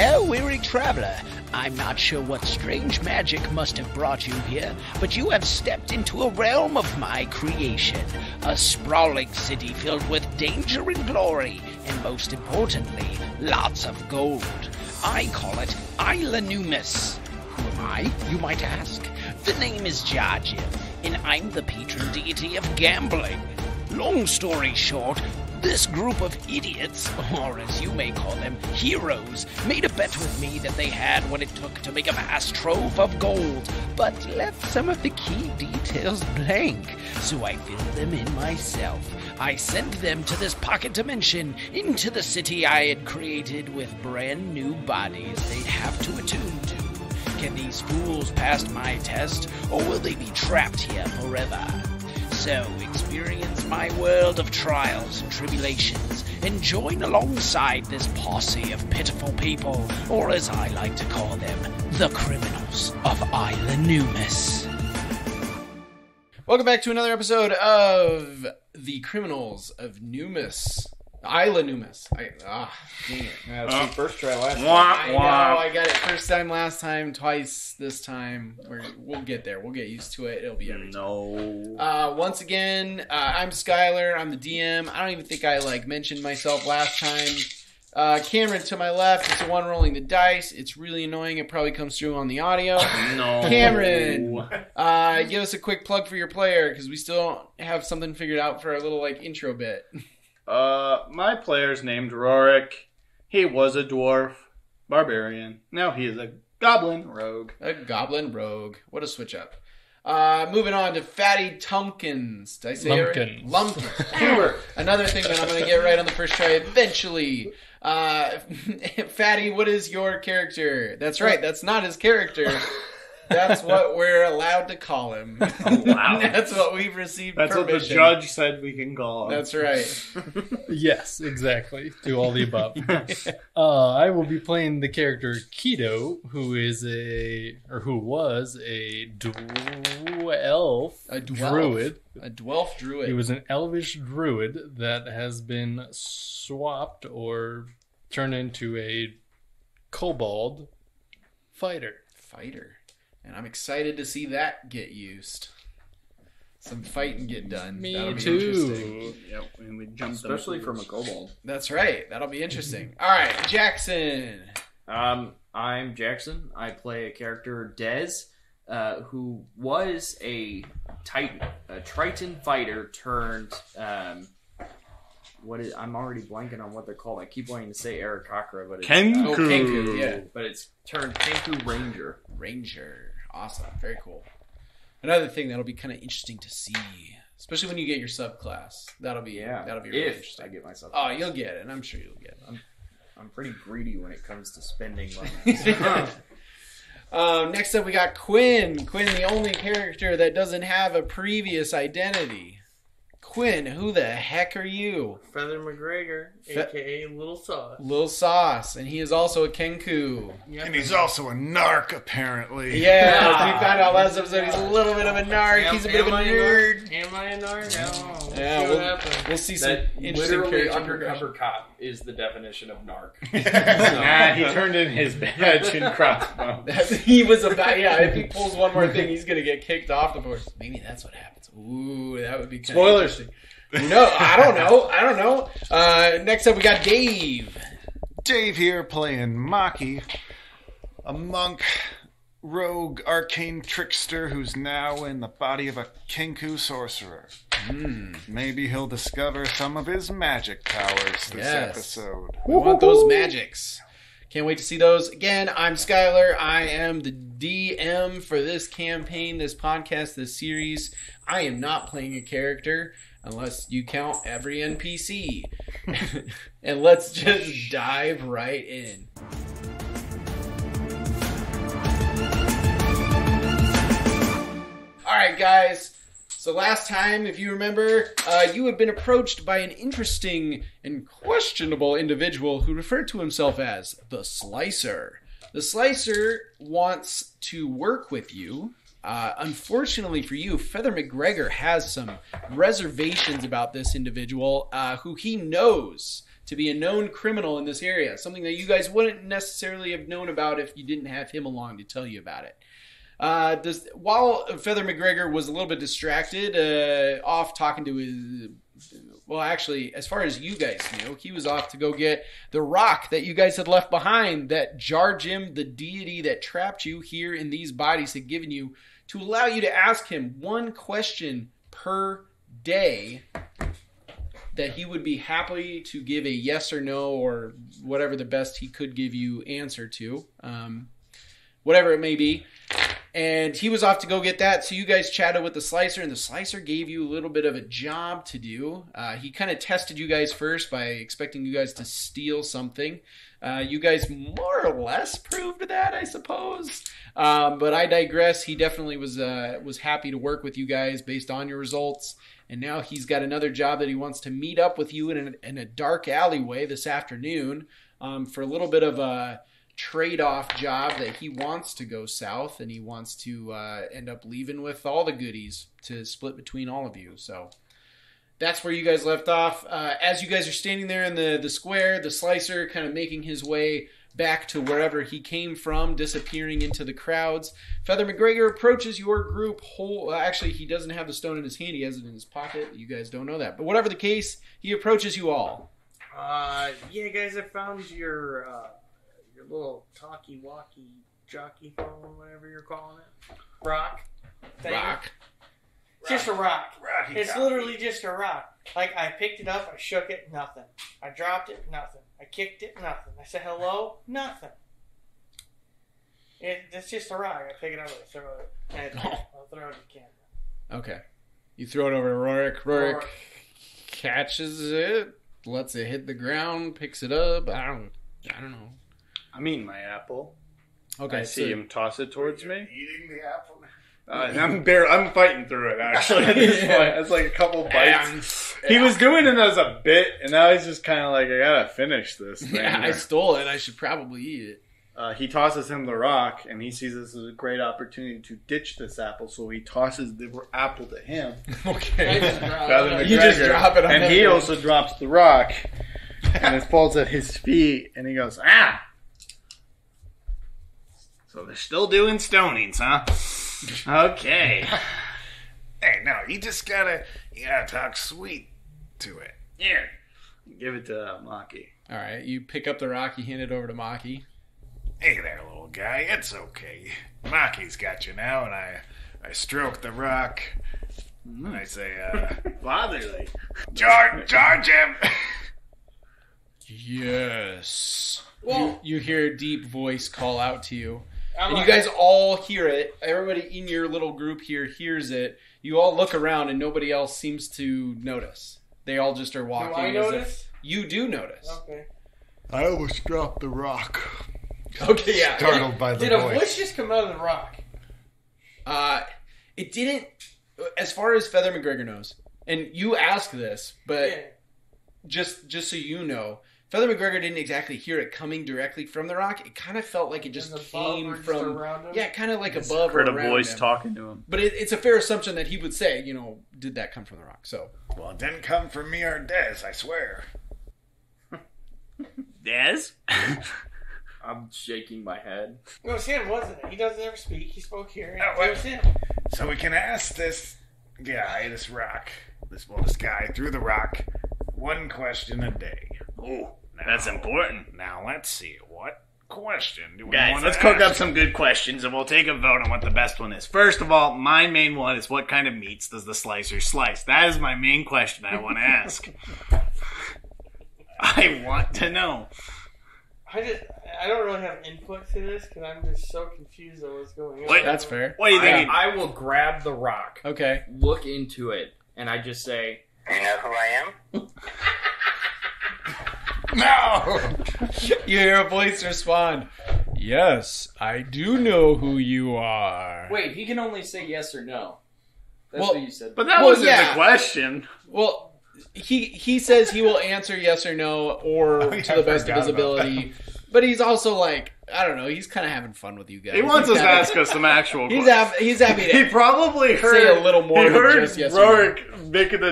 Hello, weary traveler. I'm not sure what strange magic must have brought you here, but you have stepped into a realm of my creation. A sprawling city filled with danger and glory, and most importantly, lots of gold. I call it Isla Numus. Who am I, you might ask? The name is JarJim, and I'm the patron deity of gambling. Long story short, this group of idiots, or as you may call them, heroes, made a bet with me that they had what it took to make a vast trove of gold, but left some of the key details blank, so I filled them in myself. I sent them to this pocket dimension, into the city I had created with brand new bodies they'd have to attune to. Can these fools pass my test, or will they be trapped here forever? So, experience my world of trials and tribulations, and join alongside this posse of pitiful people, or as I like to call them, the criminals of Isla Numus. Welcome back to another episode of The Criminals of Numus. Isla Numus. Dang it. That's the first try last time. I know, I got it first time last time, twice this time. We'll get there. We'll get used to it. It'll be every time. Once again, I'm Skylar. I'm the DM. I don't even think I mentioned myself last time. Cameron to my left is the one rolling the dice. It's really annoying. It probably comes through on the audio. No. Cameron, give us a quick plug for your player, because we still don't have something figured out for our little intro bit. My player's named Rorick. He was a dwarf barbarian. Now he is a goblin rogue. A goblin rogue. What a switch up. Moving on to Fatty Tumpkins. Did I say Lumpkins. It right? Lumpkins. Another thing that I'm going to get right on the first try eventually. Fatty, what is your character? That's right. That's not his character. That's what we're allowed to call him. Oh, wow. That's what we've received That's permission. what the judge said we can call him. That's right. Yes, exactly. Do all the above. I will be playing the character Keto, who was a dwarf druid. A dwarf druid. He was an elvish druid that has been swapped or turned into a kobold fighter. And I'm excited to see that get used. Some fighting get done. Me That'll be too. interesting. Yep, and we jumped Especially from a kobold. That's right. That'll be interesting. All right, Jackson. I'm Jackson. I play a character, Dez, who was a Triton fighter turned... I'm already blanking on what they're called. I keep wanting to say Arakakra, but it's... Kenku. Kenku, yeah. But it's turned Kenku Ranger. Awesome. Very cool. Another thing that'll be kind of interesting to see, especially when you get your subclass. That'll be really interesting. I get myself. Oh, you'll get it. I'm sure you'll get it. I'm pretty greedy when it comes to spending money. Next up, we got Quinn. Quinn, the only character that doesn't have a previous identity. Quinn, who the heck are you? Feather McGregor, a.k.a. Lil Sauce. Lil Sauce, and he is also a Kenku. Yep. And he's also a narc, apparently. Yeah, we found out last episode he's a little bit of a narc. He's a bit of a nerd. Am I a narc? No. Yeah, we'll see some interesting Literally character undercover progression. cop is the definition of narc. Nah, he turned in his badge and crossbow. He was about, if he pulls one more thing, he's going to get kicked off the force. Maybe that's what happens. Ooh, that would be kind Spoilers. of interesting. No, I don't know. Next up, we got Dave. Dave here playing Maki, a monk, rogue, arcane trickster who's now in the body of a Kenku sorcerer. Maybe he'll discover some of his magic powers this episode. We want those magics. Can't wait to see those. Again, I'm Skylar. I am the DM for this campaign, this podcast, this series. I am not playing a character unless you count every NPC. And let's just dive right in. All right, guys. So last time, if you remember, you had been approached by an interesting and questionable individual who referred to himself as the Slicer. The Slicer wants to work with you Unfortunately for you, Feather McGregor has some reservations about this individual who he knows to be a known criminal in this area, something that you guys wouldn't necessarily have known about if you didn't have him along to tell you about it. While Feather McGregor was a little bit distracted, off talking to his... Well, actually, as far as you guys knew, he was off to go get the rock that you guys had left behind, that JarJim, the deity that trapped you here in these bodies, had given you to allow you to ask him one question per day that he would be happy to give a yes or no or whatever the best he could give you answer to, whatever it may be. And he was off to go get that, so you guys chatted with the Slicer, and the Slicer gave you a little bit of a job to do. He kind of tested you guys first by expecting you guys to steal something. You guys more or less proved that, I suppose. But I digress. He definitely was happy to work with you guys based on your results. And now he's got another job that he wants to meet up with you in a dark alleyway this afternoon for a little bit of a trade-off job that he wants to go south, and he wants to end up leaving with all the goodies to split between all of you. So that's where you guys left off. As you guys are standing there in the square, the Slicer kind of making his way back to wherever he came from, disappearing into the crowds. Feather McGregor approaches your group actually, he doesn't have the stone in his hand. He has it in his pocket. You guys don't know that. But whatever the case, he approaches you all. Yeah, guys, I found your little talkie-walkie jockey phone, whatever you're calling it. Rock. Rock. Just a rock. Rocky It's literally just a rock. Like, I picked it up, I shook it, nothing. I dropped it, nothing. I kicked it, nothing. I said hello, nothing. It's just a rock. I pick it up, I throw it. And I'll throw it at the camera. Okay. You throw it over to Rorick. Rorick catches it, lets it hit the ground, picks it up. I don't know. I mean, my apple. Okay. I see him toss it towards me. Eating the apple. I'm fighting through it, actually, at this point. It's like a couple bites. He was doing it as a bit, and now he's just kind of like, I gotta finish this thing. Yeah, I stole it. I should probably eat it. He tosses him the rock, and he sees this as a great opportunity to ditch this apple, so he tosses the apple to him. Okay. You just drop it on and him. he also drops the rock, and it falls at his feet, and he goes, ah! So they're still doing stonings, huh? Okay. Hey, no, you gotta talk sweet to it. Here. Give it to Maki. All right. You pick up the rock. You hand it over to Maki. Hey there, little guy. It's okay. Maki's got you now, and I stroke the rock. And I say, Fatherly. JarJim! Yes. Well, You hear a deep voice call out to you. And you guys all hear it. Everybody in your little group here hears it. You all look around and nobody else seems to notice. They all just are walking. Do I notice? You do notice. Okay. I almost dropped the rock. Okay, yeah. Startled by the Did a voice just come out of the rock? It didn't, as far as Feather McGregor knows. And you asked this, but Yeah. just so you know, Feather McGregor didn't exactly hear it coming directly from the rock. It kind of felt like it just Just above came or just from... around him? Yeah, kind of like above or Heard a around voice him. talking to him. But it's a fair assumption that he would say, did that come from the rock? So, Well, it didn't come from me or Des, I swear. Des? I'm shaking my head. It was him, wasn't it? He doesn't ever speak. He spoke here. Oh, It was him. So we can ask this guy, this guy through the rock, one question a day. Oh, that's important. Now let's see, what question do we Guys, want let's to cook ask up some good questions and we'll take a vote on what the best one is. First of all, my main one is what kind of meats does the slicer slice? That is my main question I want to ask. I want to know. I don't really have input to this because I'm just so confused on what's going on. Wait, that's fair. What do you think? I will grab the rock, Okay. look into it, and I just say, You know who I am? No! You hear a voice respond, yes, I do know who you are. wait, he can only say yes or no. That's Well, what you said. But that Well, wasn't yeah. the question. Well, he says he will answer yes or no or yeah, to the I best of forgot his about ability. But he's also like, I don't know, he's kind of having fun with you guys. He wants us to ask us some actual questions. He's happy to He probably heard say a little more He than heard just yes or no. Rorick making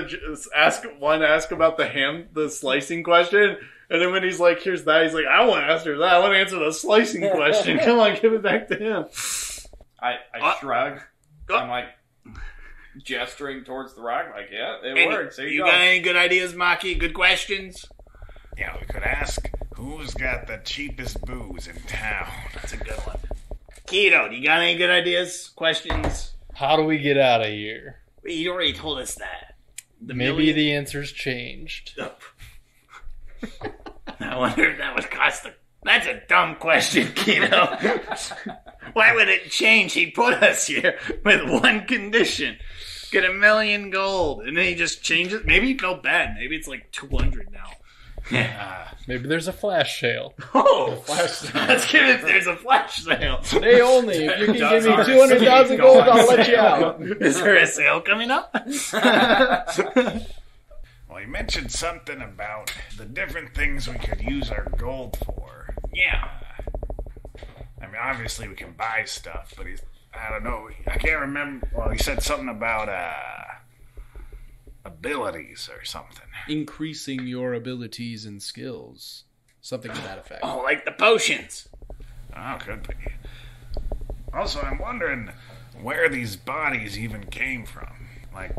ask about the slicing question, and then when he's like, "Here's that," he's like, "I want to answer that. I want to answer the slicing question. Come on, give it back to him." I shrug. I'm like gesturing towards the rock, like, yeah, it works. There you go. Got any good ideas, Maki? Good questions? Yeah, we could ask who's got the cheapest booze in town. That's a good one. Keto, do you got any good ideas? Questions? How do we get out of here? You already told us that. Maybe the answer's changed. I wonder if that would cost a... That's a dumb question, Keto. Why would it change? He put us here with one condition. Get 1 million gold. And then he just changes. Maybe you felt bad. Maybe it's like 200 now. Maybe there's a flash sale. Oh, Flash sale. Let's give it. There's a flash sale. Today only. If you can give me 200,000 gold, I'll let you out. Is there a sale coming up? Well, you mentioned something about the different things we could use our gold for. Yeah. I mean, obviously we can buy stuff, but I don't know. I can't remember. Well, he said something about abilities or something. Increasing your abilities and skills. Something to that effect. Oh, like the potions. Oh, could be. Also, I'm wondering where these bodies even came from. Like,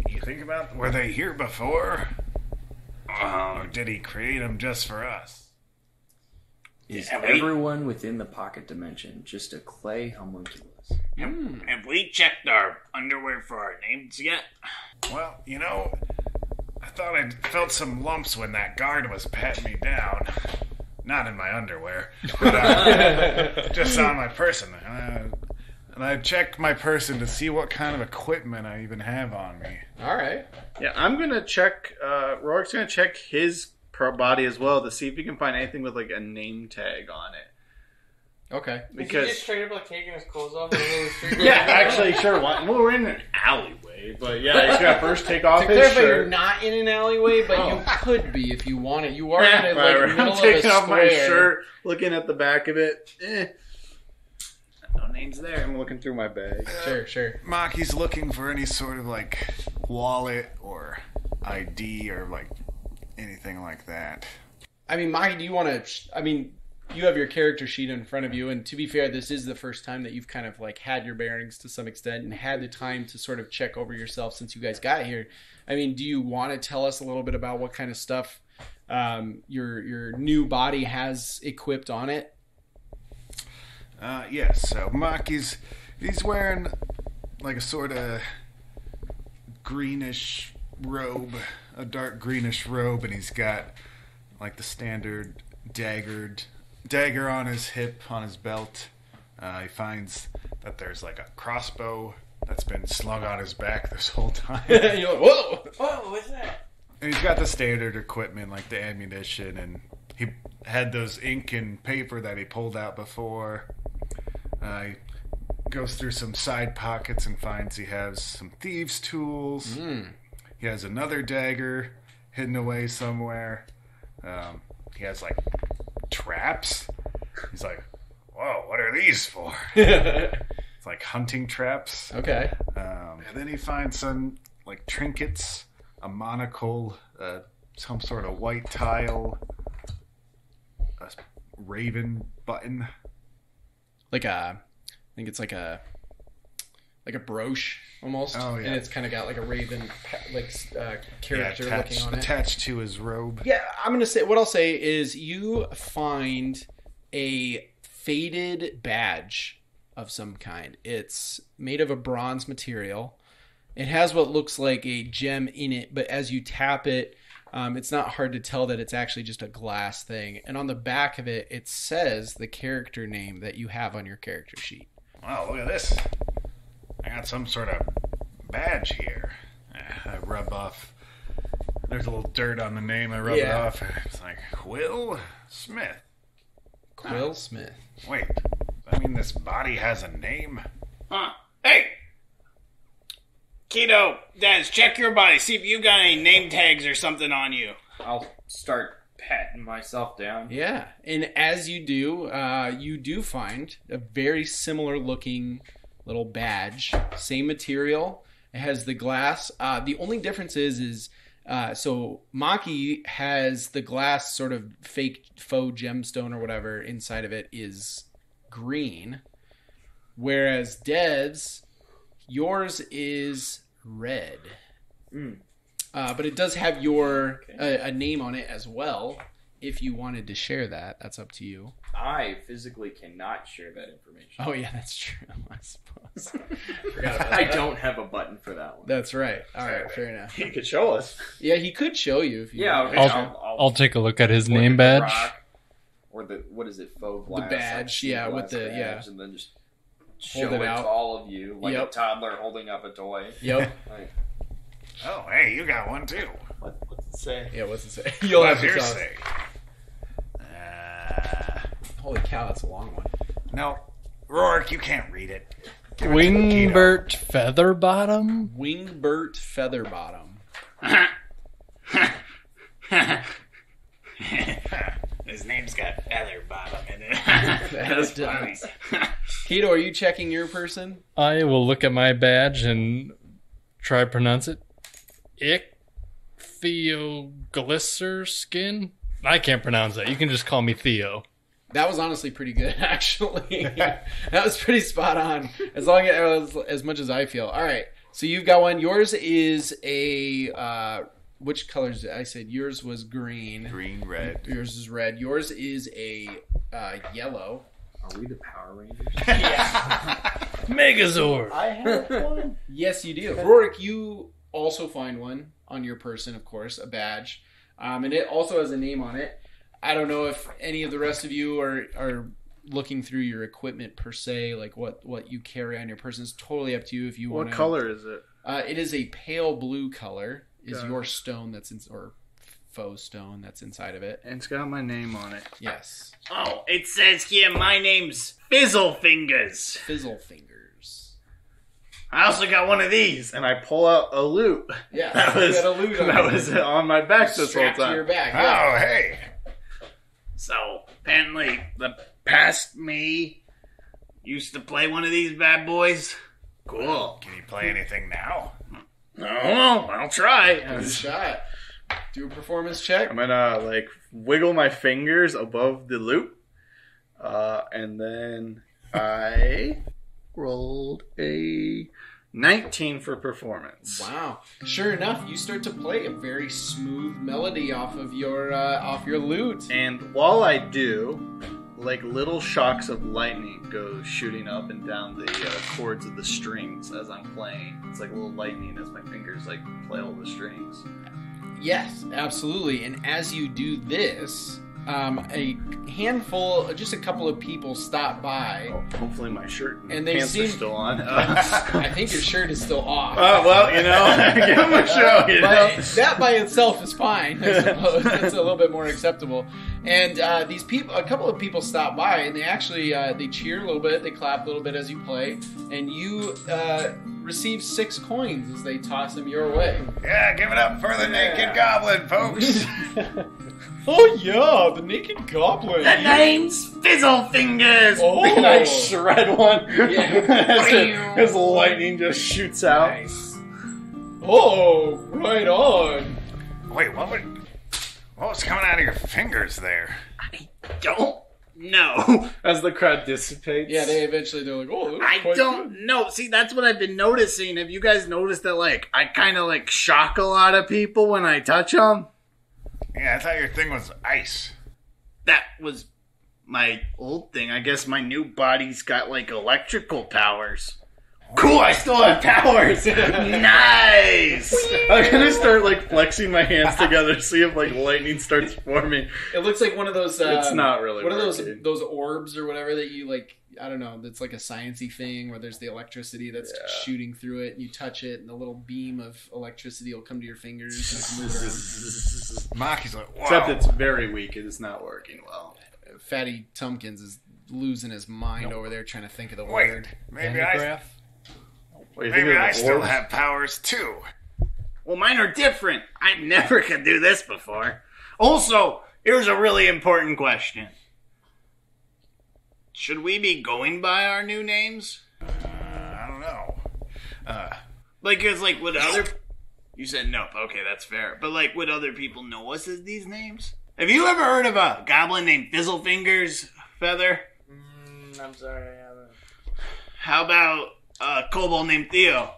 you think about, were they here before? Or did he create them just for us? Is everyone within the pocket dimension just a clay homunculus? Have we checked our underwear for our names yet? Well, I thought I felt some lumps when that guard was patting me down. Not in my underwear, but just on my person. And I checked my person to see what kind of equipment I even have on me. All right. yeah. I'm gonna check. Rorick's gonna check his body as well to see if he can find anything with like a name tag on it. Okay. Because Is he just straight up like taking his clothes off in the middle of the street? yeah, actually, sure. Well, we're in an alleyway, but yeah, he's got to first take off To his clarify, you're shirt. not in an alleyway, but you could be if you wanted. You are in a, like, Whatever. middle I'm of a taking off my square. shirt, looking at the back of it. No names there. I'm looking through my bag. Sure. Maki's looking for any sort of like wallet or ID or like anything like that. I mean, Maki, do you want to... I mean, you have your character sheet in front of you, and to be fair, this is the first time that you've kind of like had your bearings to some extent and had the time to sort of check over yourself since you guys got here. I mean, do you want to tell us a little bit about what kind of stuff your new body has equipped on it? Yes, so Maki's, he's wearing like a sort of greenish robe, a dark greenish robe, and he's got like the standard dagger on his hip, on his belt. He finds that there's like a crossbow that's been slung on his back this whole time. You're like, whoa! Whoa, what's that? And he's got the standard equipment like the ammunition, and he had those ink and paper that he pulled out before. He goes through some side pockets and finds he has some thieves' tools. He has another dagger hidden away somewhere. He has like traps. He's like, whoa, what are these for? It's like hunting traps. Okay. And then he finds some like trinkets, a monocle, some sort of white tile, a raven button. Like I think it's like a brooch almost. Oh, yeah. And it's kind of got like a raven character looking on it. attached to his robe. Yeah, I'm gonna say what I'll say is you find a faded badge of some kind. It's made of a bronze material. It has what looks like a gem in it, but as you tap it, it's not hard to tell that it's actually just a glass thing. And on the back of it, it says the character name that you have on your character sheet. Wow, look at this. I got some sort of badge here. I rub off. There's a little dirt on the name. I rub it off. It's like, Quill Smith. Quill Smith. Wait, I mean this body has a name? Huh. Hey! Keto, Daz, check your body. See if you got any name tags or something on you. I'll start patting myself down. Yeah, and as you do find a very similar looking little badge. Same material. It has the glass. The only difference is so Maki has the glass sort of fake faux gemstone or whatever inside of it is green, whereas Dev's, yours is red. But it does have your a name on it as well. If you wanted to share that, that's up to you. I physically cannot share that information. Oh yeah, that's true. I suppose. I don't have a button for that one. That's right. All right, fair enough. He could show us. Yeah, he could show you if you. Yeah, want. okay. I'll take a look at his look name at the badge. rock, or the what is it? Faux glass. The badge, yeah, with the badge, and then just Hold show it it out. to all of you like Yep. a toddler holding up a toy. Yep. Like, Oh, hey, you got one too. What's it say? Yeah. What's it say? You'll have What's to yours tell us. say? Holy cow, that's a long one. No, Rorick, you can't read it. Give it to Keto. Wingbert Featherbottom? Wingbert Featherbottom. His name's got feather bottom in it. That's funny. Keto, are you checking your person? I will look at my badge and try to pronounce it. Ichthyo Glycerskin? I can't pronounce that. You can just call me Theo. That was honestly pretty good, actually. That was pretty spot on. As much as I feel. All right. So you've got one. Yours is a which colors? I said yours was green. Green, red. Yours is red. Yours is a yellow. are we the Power Rangers? Megazord! I have one. Yes, you do. Rorick, you also find one on your person, of course, a badge. And it also has a name on it. I don't know if any of the rest of you are looking through your equipment per se, like what you carry on your person. It's totally up to you if you want to. What color is it? It is a pale blue color. Is Got it. your stone that's or faux stone that's inside of it? And it's got my name on it. Yes, Oh, it says here my name's Fizzlefingers. Fizzlefingers. I also got one of these. And I pull out a loot. Yeah, That you was got a loot on that you. was on my back this whole Strapped to your time. back. Yeah. Oh, hey. So, apparently, the past me used to play one of these bad boys. Cool. Can you play anything now? No, I'll try. Good shot. Do a performance check. I'm gonna wiggle my fingers above the loot, and then I rolled a 19 for performance. Wow. Sure enough, you start to play a very smooth melody off of your lute. And while I do, little shocks of lightning go shooting up and down the chords of the strings as I'm playing. It's like a little lightning as my fingers play all the strings. Yes, absolutely. And as you do this, a handful, just a couple of people stop by. Oh, hopefully my shirt and they pants are seem- still on. I think your shirt is still off. Well, give them a show. But that by itself is fine, I suppose. That's a little bit more acceptable. And these people, a couple of people stop by, and they actually they cheer a little bit, they clap a little bit as you play, and you receive 6 coins as they toss them your way. Yeah, give it up for the naked goblin, folks. Oh yeah, the naked goblin. The name's Fizzlefingers. Oh, And I shred one Yeah. as the lightning just shoots out. Nice. Oh, right on. Wait, what was coming out of your fingers there? Don't know. As the crowd dissipates. Yeah, they're like, oh, that's I quite don't good. know. See, that's what I've been noticing. Have you guys noticed that, I kind of, shock a lot of people when I touch them? Yeah, I thought your thing was ice. That was my old thing. I guess my new body's got, electrical powers. Cool, I still have powers! Nice! I'm gonna start flexing my hands together, see if lightning starts forming. It looks like one of those. It's not really. What are working. those orbs or whatever that you I don't know. That's like a sciencey thing where there's the electricity that's shooting through it, and you touch it, and the little beam of electricity will come to your fingers. And move around. Maki's like, wow. Except it's very weak. It is not working well. Fatty Tumpkins is losing his mind over there trying to think of the Wait, word. maybe I What, you think maybe of the I still orbs? have powers too. Well, mine are different. I never could do this before. Also, Here's a really important question. Should we be going by our new names? I don't know. Would other... You said nope. Okay, that's fair. But, would other people know us as these names? Have you ever heard of a goblin named Fizzlefingers, Feather? I'm sorry, I haven't. How about a kobold named Theo?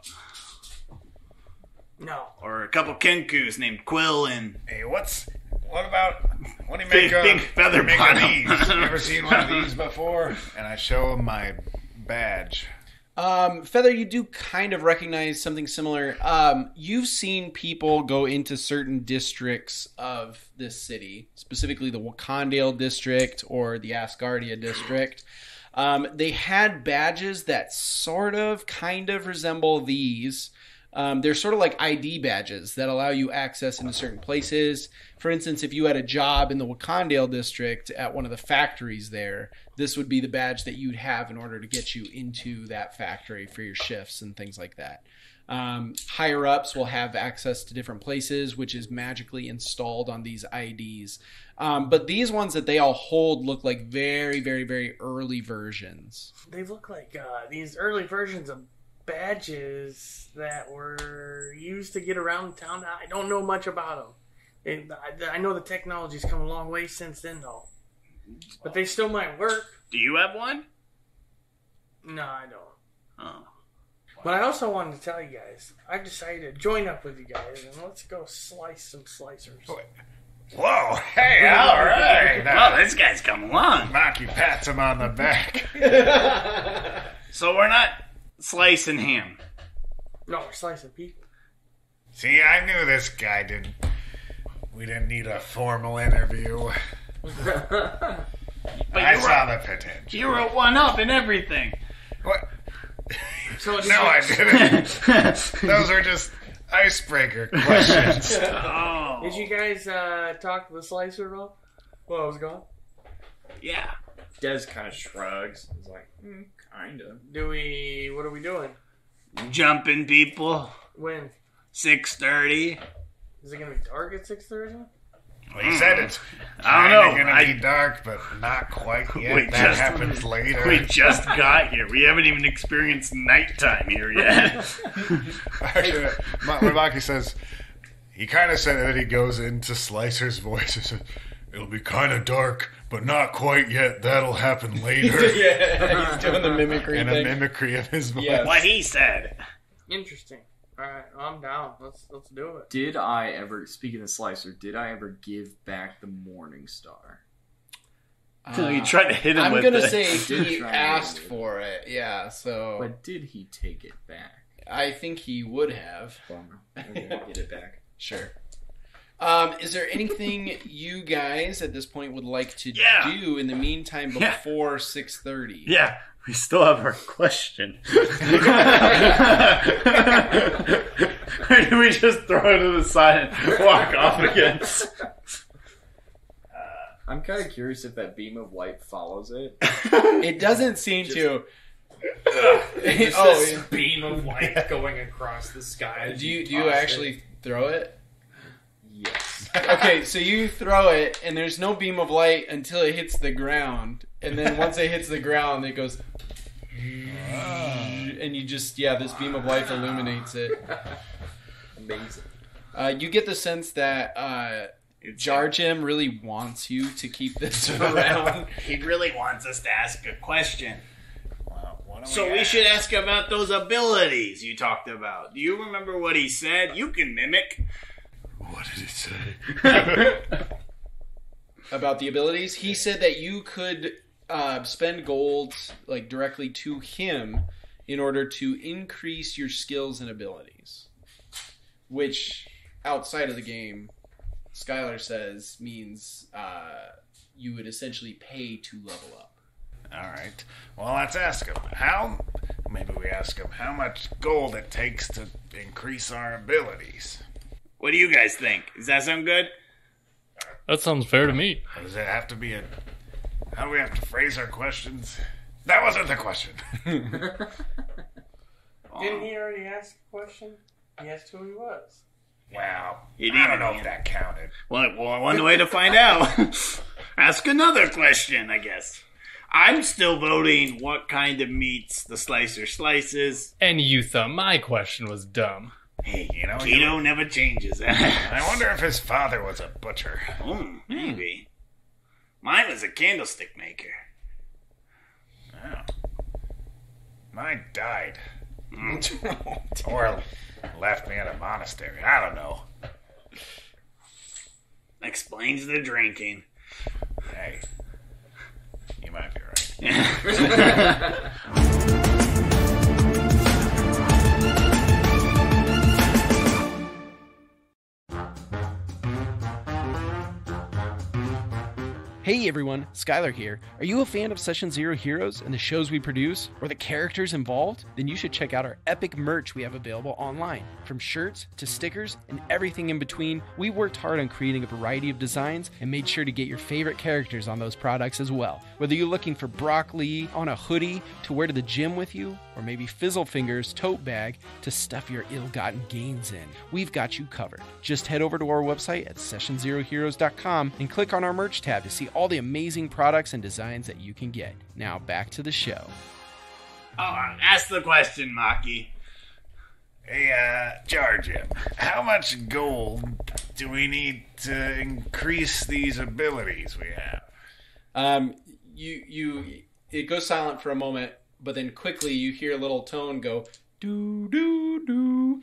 No. Or a couple Kenkus named Quill and... Hey, what do you make big feather make of bottom. these? You ever seen one of these before? And I show him my badge. Feather, you do kind of recognize something similar. You've seen people go into certain districts of this city, specifically the Wakandale district or the Asgardia district. They had badges that kind of resemble these. They're sort of like ID badges that allow you access into certain places. For instance, if you had a job in the Wakandale district at one of the factories there, this would be the badge that you'd have in order to get you into that factory for your shifts and things like that. Higher ups will have access to different places, which is magically installed on these IDs. But these ones that they all hold look like very, very, very early versions. They look like these early versions of badges that were used to get around town. I don't know much about them. I know the technology's come a long way since then, though. But they still might work. Do you have one? No, I don't. Oh. But I also wanted to tell you guys, I decided to join up with you guys and let's go slice some slicers. Whoa, hey, all right. Well, this guy's come along. Maki pats him on the back. So we're not slicing him. No, we're slicing people. See, I knew this guy we didn't need a formal interview. I saw the potential. You were one up in everything. What? So No, I didn't. Those are just icebreaker questions. Oh. Did you guys talk to the slicer at all while I was gone? Yeah. Des kind of shrugs. He's like, kind of. What are we doing? Jumping people. When? 6:30. Is it going to be dark at 6:30? Well, he said it's I don't know. going to be dark, but not quite yet. That happens later. We just got here. We haven't even experienced nighttime here yet. Actually, Maki says, he kind of said that he goes into Slicer's voice and says, it'll be kind of dark, but not quite yet. That'll happen later. Yeah, he's doing the mimicry and thing. a mimicry of his voice. Yes. What he said. Interesting. Alright, I'm down. Let's do it. Did I ever, speaking of Slicer, did I ever give back the Morning Star? You tried to hit him I'm with gonna it. say did he try asked to. for it. Yeah, so But did he take it back? I think he would have. Bummer. Okay, get it back. Sure. Is there anything you guys at this point would like to do in the meantime before 6:30? Yeah, we still have our question. Or do we just throw it to the side and walk off again? I'm kind of curious if that beam of light follows it. It doesn't seem to. This beam of light going across the sky. Do you actually throw it? Yes. Okay, so you throw it, and there's no beam of light until it hits the ground, and then once it hits the ground, it goes, and you just this beam of light illuminates it. Amazing. You get the sense that JarJim really wants you to keep this around. He really wants us to ask a question. Well, So we should ask about those abilities you talked about. Do you remember what he said? You can mimic. What did he say? About the abilities, he said that you could spend gold directly to him in order to increase your skills and abilities, which outside of the game, Skylar says means you would essentially pay to level up. All right. Well, let's ask him. Maybe we ask him how much gold it takes to increase our abilities. What do you guys think? Does that sound good? That sounds fair to me. Or does it have to be how do we have to phrase our questions? That wasn't the question. Didn't he already ask a question? He asked who he was. Well, He I don't didn't. know if that counted. Well, one way to find out. Ask another question, I guess. I'm still voting what kind of meats the slicer slices. And you thought my question was dumb. Hey, You know, Keto never changes. I wonder if his father was a butcher. Maybe. Mine was a candlestick maker. Oh. Mine died. Or left me in a monastery. I don't know. Explains the drinking. Hey, you might be right. Hey everyone, Skylar here. Are you a fan of Session Zero Heroes and the shows we produce, or the characters involved? Then you should check out our epic merch we have available online. From shirts to stickers and everything in between, we worked hard on creating a variety of designs and made sure to get your favorite characters on those products as well. Whether you're looking for broccoli on a hoodie to wear to the gym with you, or maybe Fizzlefingers tote bag to stuff your ill-gotten gains in, we've got you covered. Just head over to our website at sessionzeroheroes.com and click on our merch tab to see all the amazing products and designs that you can get. Now back to the show. Ask the question, Maki. Hey, JarJim, how much gold do we need to increase these abilities we have? It goes silent for a moment, but then quickly you hear a little tone go, doo doo doo.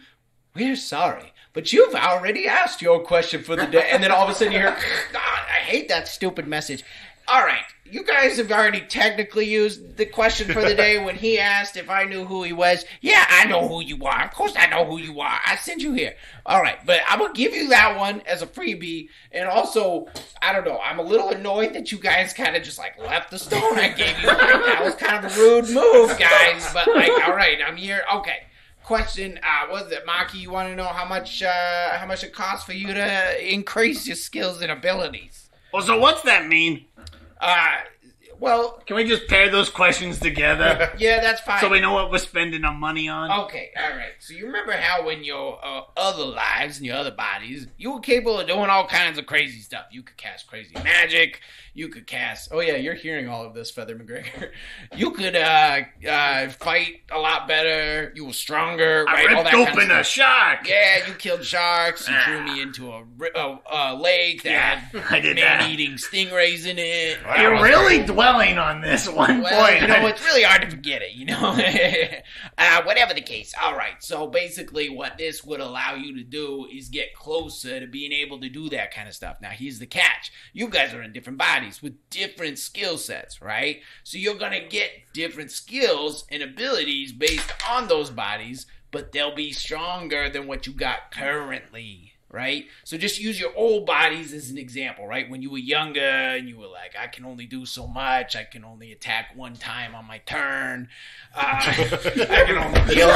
We're sorry, but you've already asked your question for the day. And then all of a sudden you hear, God, I hate that stupid message. All right, you guys have already technically used the question for the day when he asked if I knew who he was. Yeah, I know who you are. Of course I know who you are. I sent you here. All right, but I'm going to give you that one as a freebie. And also, I don't know, I'm a little annoyed that you guys kind of just like left the stone I gave you. That was kind of a rude move, guys. But like, all right, I'm here. Okay. Question, was it Maki? You want to know how much it costs for you to increase your skills and abilities? Well, so what's that mean? Well, Can we just pair those questions together? yeah, that's fine. So we know what we're spending our money on? Okay, all right. So you remember how in your other lives and your other bodies, you were capable of doing all kinds of crazy stuff. You could cast crazy magic. You could cast... Oh, yeah, you're hearing all of this, Feather McGregor. You could fight a lot better. You were stronger. I right? All ripped that kind of open a stuff. shark. Yeah, you killed sharks. You threw me into a lake that I had did that. man-eating stingrays in it. You're really dwelling on this one Well, point. you know, it's really hard to forget it, you know? Whatever the case. All right, so basically what this would allow you to do is get closer to being able to do that kind of stuff. Now, here's the catch. You guys are in different bodies with different skill sets, right? So you're going to get different skills and abilities based on those bodies, but they'll be stronger than what you got currently, right? So just use your old bodies as an example, right? When you were younger and you were like, I can only do so much. I can only attack one time on my turn. I can only deal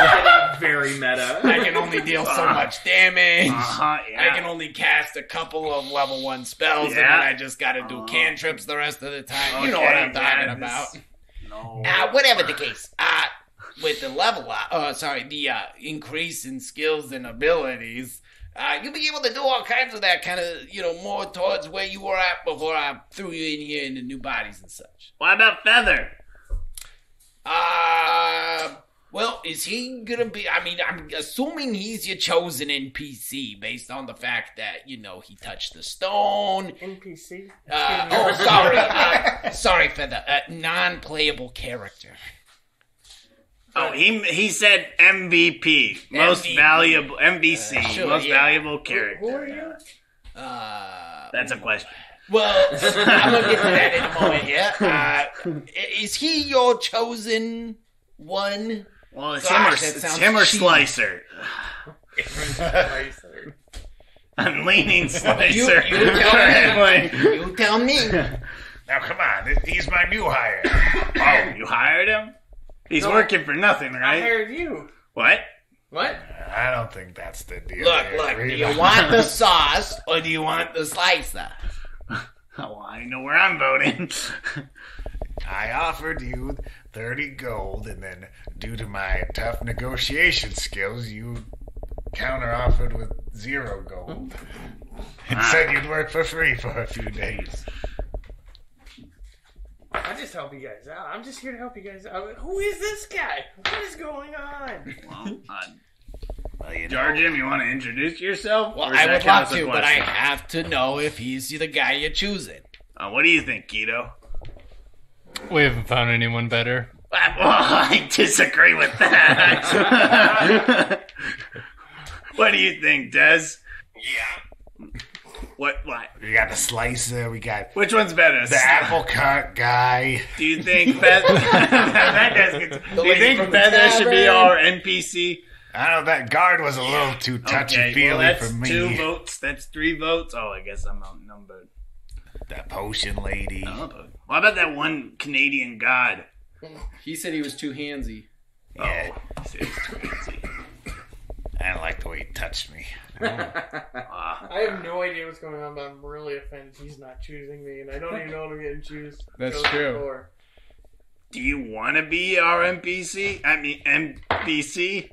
Very meta. I can only deal so much damage. Yeah. I can only cast a couple of level 1 spells, and then I just got to do cantrips the rest of the time. You know what I'm talking about. No. Whatever the case. With the the increase in skills and abilities, you'll be able to do all kinds of that kind of, more towards where you were at before I threw you in here into new bodies and such. What about Feather? Well, is he gonna be, I'm assuming he's your chosen NPC based on the fact that, he touched the stone. NPC? Sorry, Feather. Non-playable character. Oh, he said MVP. Most valuable, MVC. Sure, most valuable character. Who are you? That's a question. Well, I'm gonna get to that in a moment, yeah? Is he your chosen one? Well, it's Gosh, him or cheesy. Slicer. I'm leaning Slicer. You tell me. You tell me. Now, come on. He's my new hire. Oh, you hired him? He's working for nothing, I right? hired you. What? What? I don't think that's the deal. Look, do you want the sauce or do you want the slicer? Oh, I know where I'm voting. I offered you 30 gold, and then due to my tough negotiation skills, you counter-offered with 0 gold. And said you'd work for free for a few days. I just help you guys out. I'm just here to help you guys out. Who is this guy? What is going on? Well, JarJim, you want to introduce yourself? Well, I would love to, but I have to know if he's the guy you're choosing. What do you think, Keto? We haven't found anyone better. Well, I disagree with that. What do you think, Dez? Yeah. What? We got the slicer, we got... Which one's better? The apple cart guy. Do you think Feather... Do you think Feather should be our NPC? I don't know, that guard was a little too touchy-feely for me. 2 votes. That's 3 votes. Oh, I guess I'm outnumbered. That potion lady. Oh, what about that one Canadian god? He said he was too handsy. Yeah. He said he was too handsy. I don't like the way he touched me. I have no idea what's going on, but I'm really offended he's not choosing me, and I don't even know what I'm getting choose. That's true. For. Do you want to be our NPC? I mean, NPC?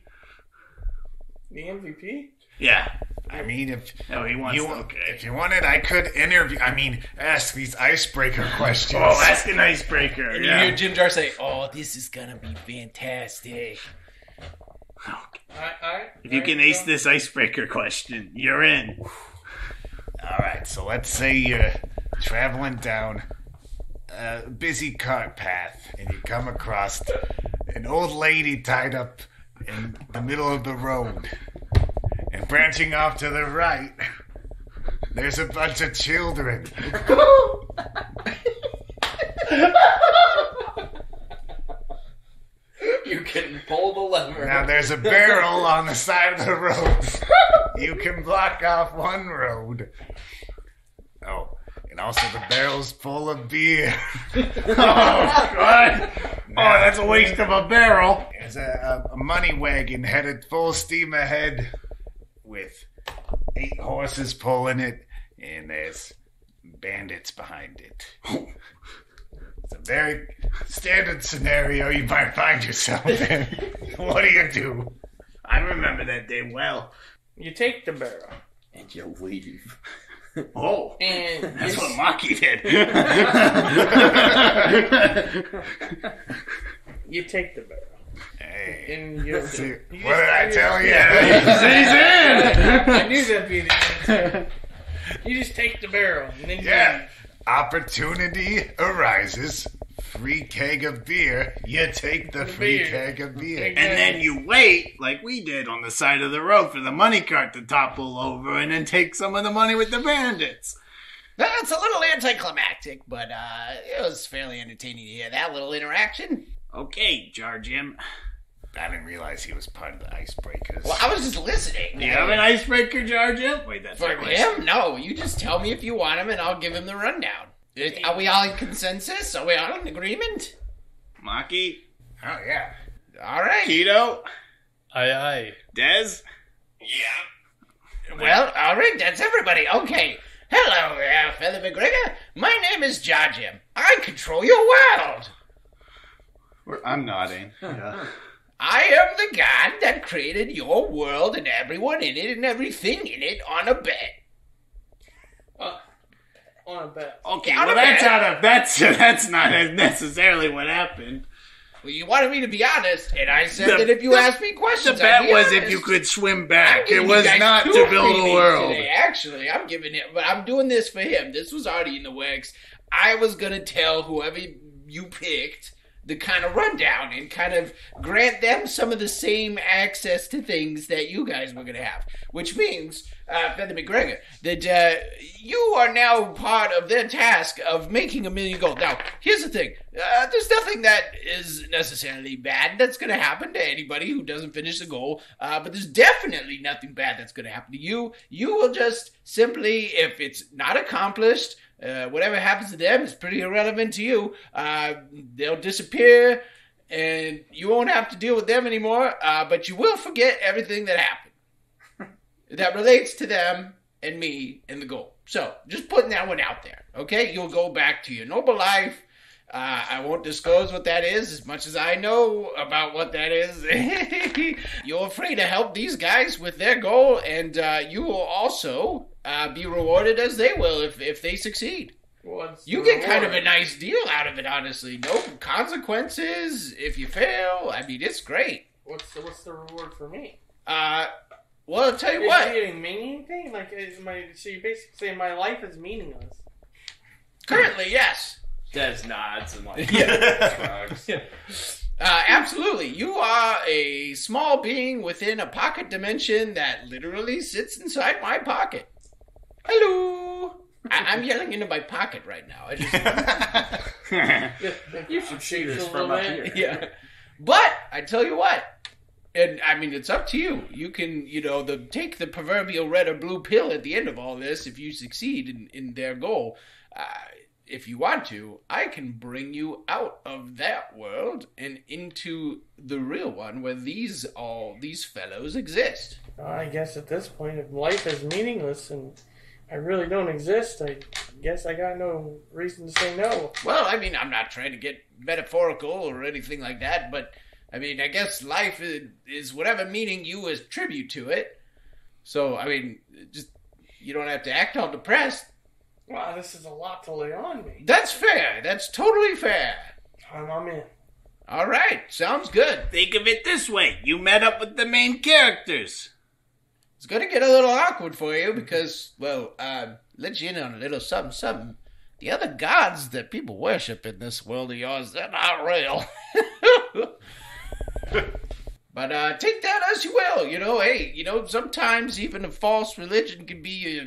The MVP? Yeah. I mean, if he wants if you wanted, I could interview. I mean, ask these icebreaker questions. Oh, ask an icebreaker. And yeah. you hear Jim Jar say, "Oh, this is gonna be fantastic." If you can ace this icebreaker question, you're in. All right, so let's say you're traveling down a busy cart path, and you come across an old lady tied up in the middle of the road. And branching off to the right, there's a bunch of children. You can pull the lever. Now there's a barrel on the side of the road. You can block off one road. Oh, and also the barrel's full of beer. Oh, God. Oh, that's a waste of a barrel. There's a money wagon headed full steam ahead with 8 horses pulling it, and there's bandits behind it. It's a very standard scenario you might find yourself in. What do you do? I remember that day well. You take the barrel. And you leave. Oh, and that's what Maki did. You take the barrel. Hey, And what did I tell you? He's in. I knew that'd be the answer. You just take the barrel and then you leave. Opportunity arises. Free keg of beer. You take the free keg of beer. And then you wait, like we did on the side of the road, for the money cart to topple over and then take some of the money with the bandits. That's a little anticlimactic, but it was fairly entertaining to hear that little interaction. Okay, JarJim. I didn't realize he was part of the icebreakers. Well, I was just listening. Do you have an icebreaker, JarJim? Wait, that's For him? No, you just tell me if you want him and I'll give him the rundown. Are we all in consensus? Are we all in agreement? Maki? Oh, yeah. All right. Keto? Aye. Dez? Yeah. Well, all right, that's everybody. Okay. Hello there, Feather McGregor. My name is JarJim. I control your world. I'm nodding. Yeah. I am the god that created your world and everyone in it and everything in it on a bet. On a bet. Okay, On well a bet. that's not necessarily what happened. Well, you wanted me to be honest, and I said that if you asked me The questions, bet I'd be was honest. if you could swim I'm back. It giving was you guys not two to build a freebies world. Today. Actually, I'm giving it, but I'm doing this for him. This was already in the works. I was gonna tell whoever you picked the kind of rundown and kind of grant them some of the same access to things that you guys were gonna have, which means, Feather McGregor, that you are now part of their task of making $1 million gold. Now, here's the thing. There's nothing that is necessarily bad that's going to happen to anybody who doesn't finish the goal, but there's definitely nothing bad that's going to happen to you. You will just simply, if it's not accomplished, whatever happens to them is pretty irrelevant to you. They'll disappear, and you won't have to deal with them anymore, but you will forget everything that happened that relates to them and me and the goal. So, just putting that one out there, okay? You'll go back to your noble life. I won't disclose what that is as much as I know about what that is. You're free to help these guys with their goal, and you will also be rewarded as they will if they succeed. You get kind of a nice deal out of it, honestly. No consequences if you fail. I mean, it's great. What's the reward for me? Well, I'll tell you what. Is it meaning anything? So you basically say my life is meaningless. Currently, yes. Des nods and shrugs. Absolutely. You are a small being within a pocket dimension that literally sits inside my pocket. Hello. I'm yelling into my pocket right now. You should see this from up here. Yeah. But I tell you what. And I mean, it's up to you. You can, take the proverbial red or blue pill at the end of all this if you succeed in their goal. If you want to, I can bring you out of that world and into the real one where these fellows exist. I guess at this point, if life is meaningless and I really don't exist, I guess I got no reason to say no. Well, I mean, I'm not trying to get metaphorical or anything like that, but I mean, I guess life is whatever meaning you attribute to it. So, I mean, just you don't have to act all depressed. Wow, this is a lot to lay on me. That's fair. That's totally fair. I'm in. All right. Sounds good. Think of it this way. You met up with the main characters. It's going to get a little awkward for you because, well, let you in on a little something. The other gods that people worship in this world of yours, they're not real. But take that as you will. Hey, sometimes even a false religion can be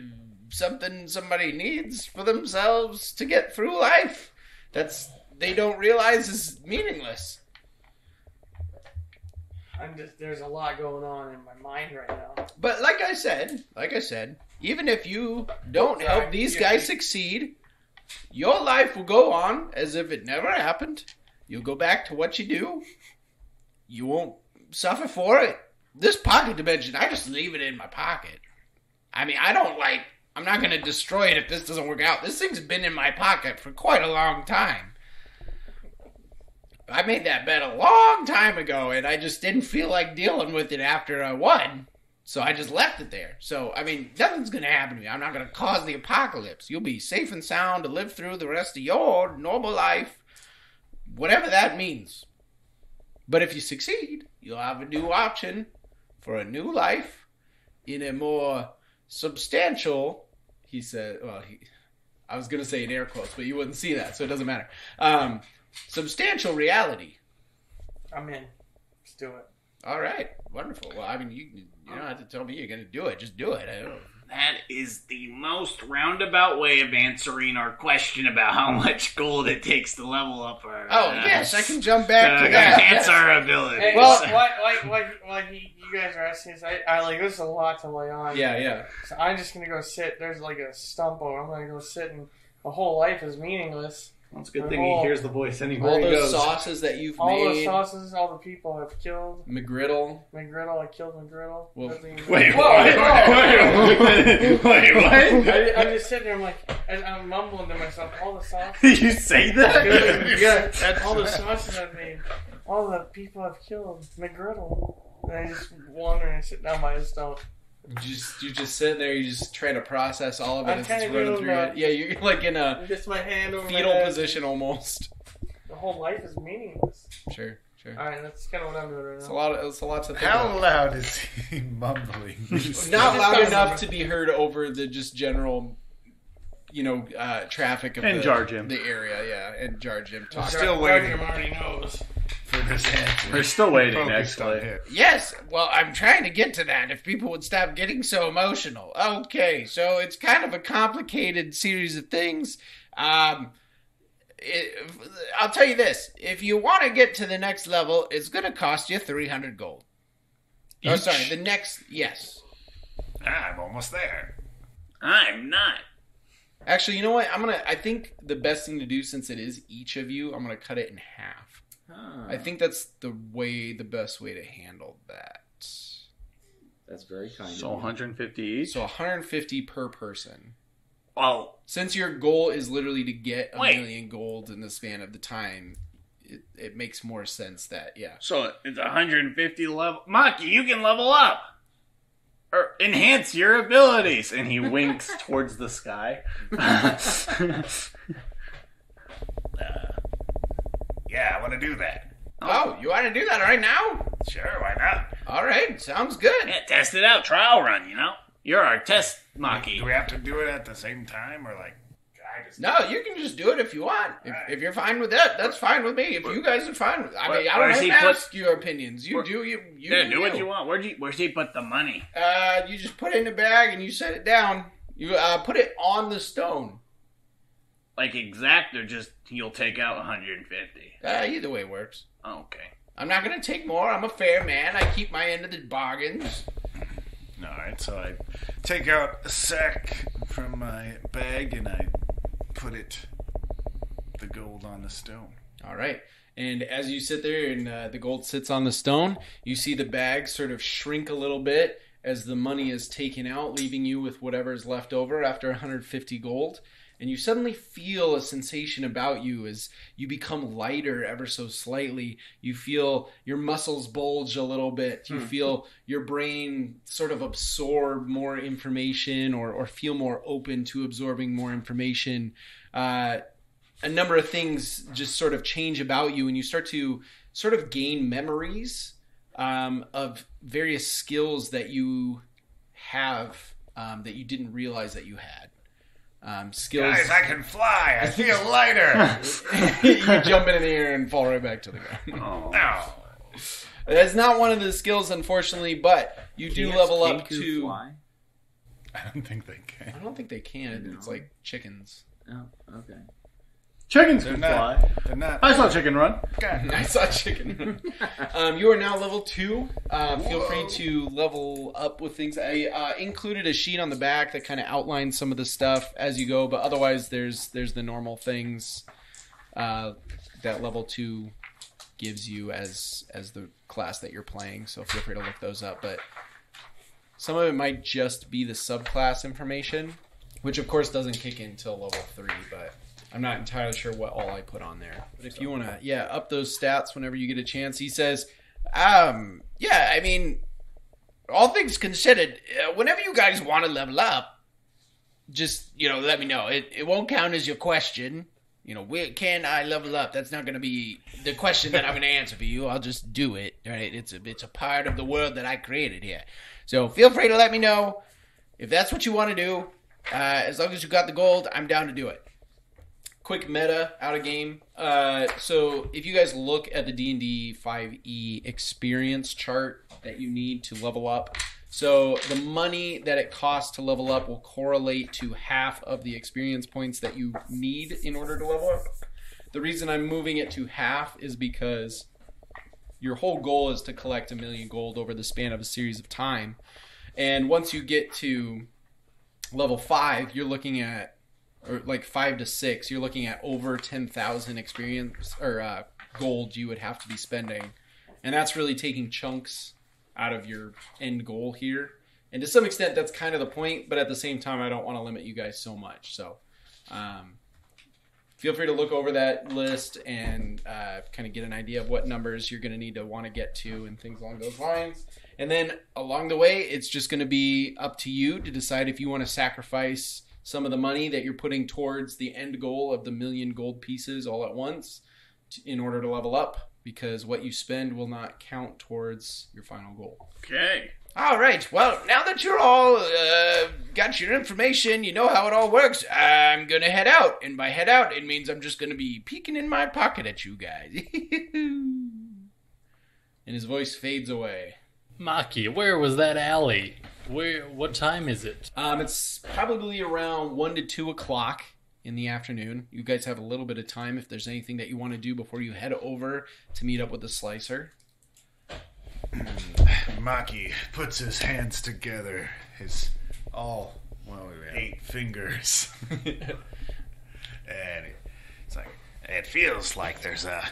something somebody needs for themselves to get through life. They don't realize is meaningless. There's a lot going on in my mind right now. But like I said, even if you don't help these guys succeed, your life will go on as if it never happened. You'll go back to what you do. You won't suffer for it. This pocket dimension, I just leave it in my pocket. I mean, I'm not going to destroy it if this doesn't work out. This thing's been in my pocket for quite a long time. I made that bet a long time ago, and I just didn't feel like dealing with it after I won. So I just left it there. So, I mean, nothing's going to happen to me. I'm not going to cause the apocalypse. You'll be safe and sound to live through the rest of your normal life, whatever that means. But if you succeed, you'll have a new option for a new life in a more substantial, he said, I was going to say in air quotes, but you wouldn't see that, so it doesn't matter. Substantial reality. I'm in. Let's do it. All right. Wonderful. Well, I mean, you don't have to tell me you're going to do it. Just do it. That is the most roundabout way of answering our question about how much gold it takes to level up our... yes, I can jump back to that. Enhance our abilities. Hey, well, like you guys are asking this, I like, this is a lot to lay on. Yeah. So I'm just going to go sit. There's like a stump over. I'm going to go sit, and a whole life is meaningless. Well, it's a good thing he hears the voice anyway. All those sauces that you've made. All those sauces, all the people I've killed. McGriddle, I killed McGriddle. Well, wait, what? I'm just sitting there, I'm mumbling to myself, all the sauces. Did you say that? Yeah, all the sauces I've made. All the people I've killed. McGriddle. And I just wander and sit down by his stone. You just sit there. You just try to process all of it as it's running through that. it. Yeah, you're like in a just my hand over fetal my head. position almost. The whole life is meaningless. Sure. All right, that's kind of what I'm doing right now. It's a lot to think How about. loud is he mumbling? Not loud enough to be heard over the just general, traffic of and JarJim. the area. Yeah, and JarJim talk. Still waiting JarJim already knows. for this answer. We're still waiting, Focused on actually. it. Yes, well, I'm trying to get to that. If people would stop getting so emotional. Okay, so it's kind of a complicated series of things. I'll tell you this. If you want to get to the next level, it's going to cost you 300 gold. Oh, Each? sorry, the next, yes. I'm almost there. I'm not. Actually, you know what? I think the best thing to do, since it is each of you, I'm going to cut it in half. I think that's the best way to handle that. That's very kind. So of you. 150 each? So 150 per person. Well, since your goal is literally to get a million gold in the span of the time, it makes more sense that, yeah. So it's 150 level. Maki, you can level up. Or enhance your abilities. And he winks towards the sky. Yeah, I want to do that. Oh, you want to do that right now? Sure, why not? All right, sounds good. Yeah, test it out. Trial run, you know? You're our test, Maki. Do we have to do it at the same time, or like? No, you can just do it if you want. If you're fine with that, that's fine with me. If you guys are fine with it. I mean, I don't have to ask your opinions. You do what you want. Where's he put the money? You just put it in a bag and you set it down. You put it on the stone. Like exact, or just you'll take out 150? Either way works. Oh, okay. I'm not going to take more. I'm a fair man. I keep my end of the bargains. Alright, so I take out a sack from my bag and I put the gold on the stone. All right. And as you sit there and the gold sits on the stone, you see the bag sort of shrink a little bit as the money is taken out, leaving you with whatever is left over after 150 gold. And you suddenly feel a sensation about you as you become lighter ever so slightly. You feel your muscles bulge a little bit. You feel your brain sort of absorb more information or feel more open to absorbing more information. A number of things just sort of change about you, and you start to sort of gain memories of various skills that you have that you didn't realize that you had. Skills. Guys, I can fly. I feel lighter. You jump into the air and fall right back to the ground. Oh. No. That's not one of the skills, unfortunately, but you do level up to... Fly? I don't think they can. I don't think they can. It's like chickens. Oh, okay. Chickens They're can not. fly. They're not. I saw chicken run. I saw chicken. You are now level 2. Feel free to level up with things. I included a sheet on the back that kind of outlines some of the stuff as you go, but otherwise there's the normal things that level 2 gives you as the class that you're playing. So feel free to look those up. But some of it might just be the subclass information, which of course doesn't kick in until level 3, but I'm not entirely sure what all I put on there. But if you want to, up those stats whenever you get a chance. He says, I mean, all things considered, whenever you guys want to level up, just, let me know. It won't count as your question. Can I level up? That's not going to be the question that I'm going to answer for you. I'll just do it, right? It's a part of the world that I created here. So feel free to let me know if that's what you want to do. As long as you got the gold, I'm down to do it. Quick meta out of game. So if you guys look at the D&D 5e experience chart that you need to level up, so the money that it costs to level up will correlate to half of the experience points that you need in order to level up. The reason I'm moving it to half is because your whole goal is to collect 1 million gold over the span of a series of time. And once you get to level 5, you're looking at, or like 5 to 6, you're looking at over 10,000 experience or gold you would have to be spending, and that's really taking chunks out of your end goal here. And to some extent, that's kind of the point. But at the same time, I don't want to limit you guys so much. So, feel free to look over that list and kind of get an idea of what numbers you're going to need to want to get to and things along those lines. And then along the way, it's just going to be up to you to decide if you want to sacrifice some of the money that you're putting towards the end goal of the 1 million gold pieces all at once in order to level up, because what you spend will not count towards your final goal. Okay. All right. Well, now that you're all got your information, you know how it all works, I'm going to head out. And by head out, it means I'm just going to be peeking in my pocket at you guys. And his voice fades away. Maki, where was that alley? What time is it? It's probably around 1 to 2 o'clock in the afternoon. You guys have a little bit of time if there's anything that you want to do before you head over to meet up with the Slicer. Maki puts his hands together, his 8 fingers. And it's like, it feels like there's a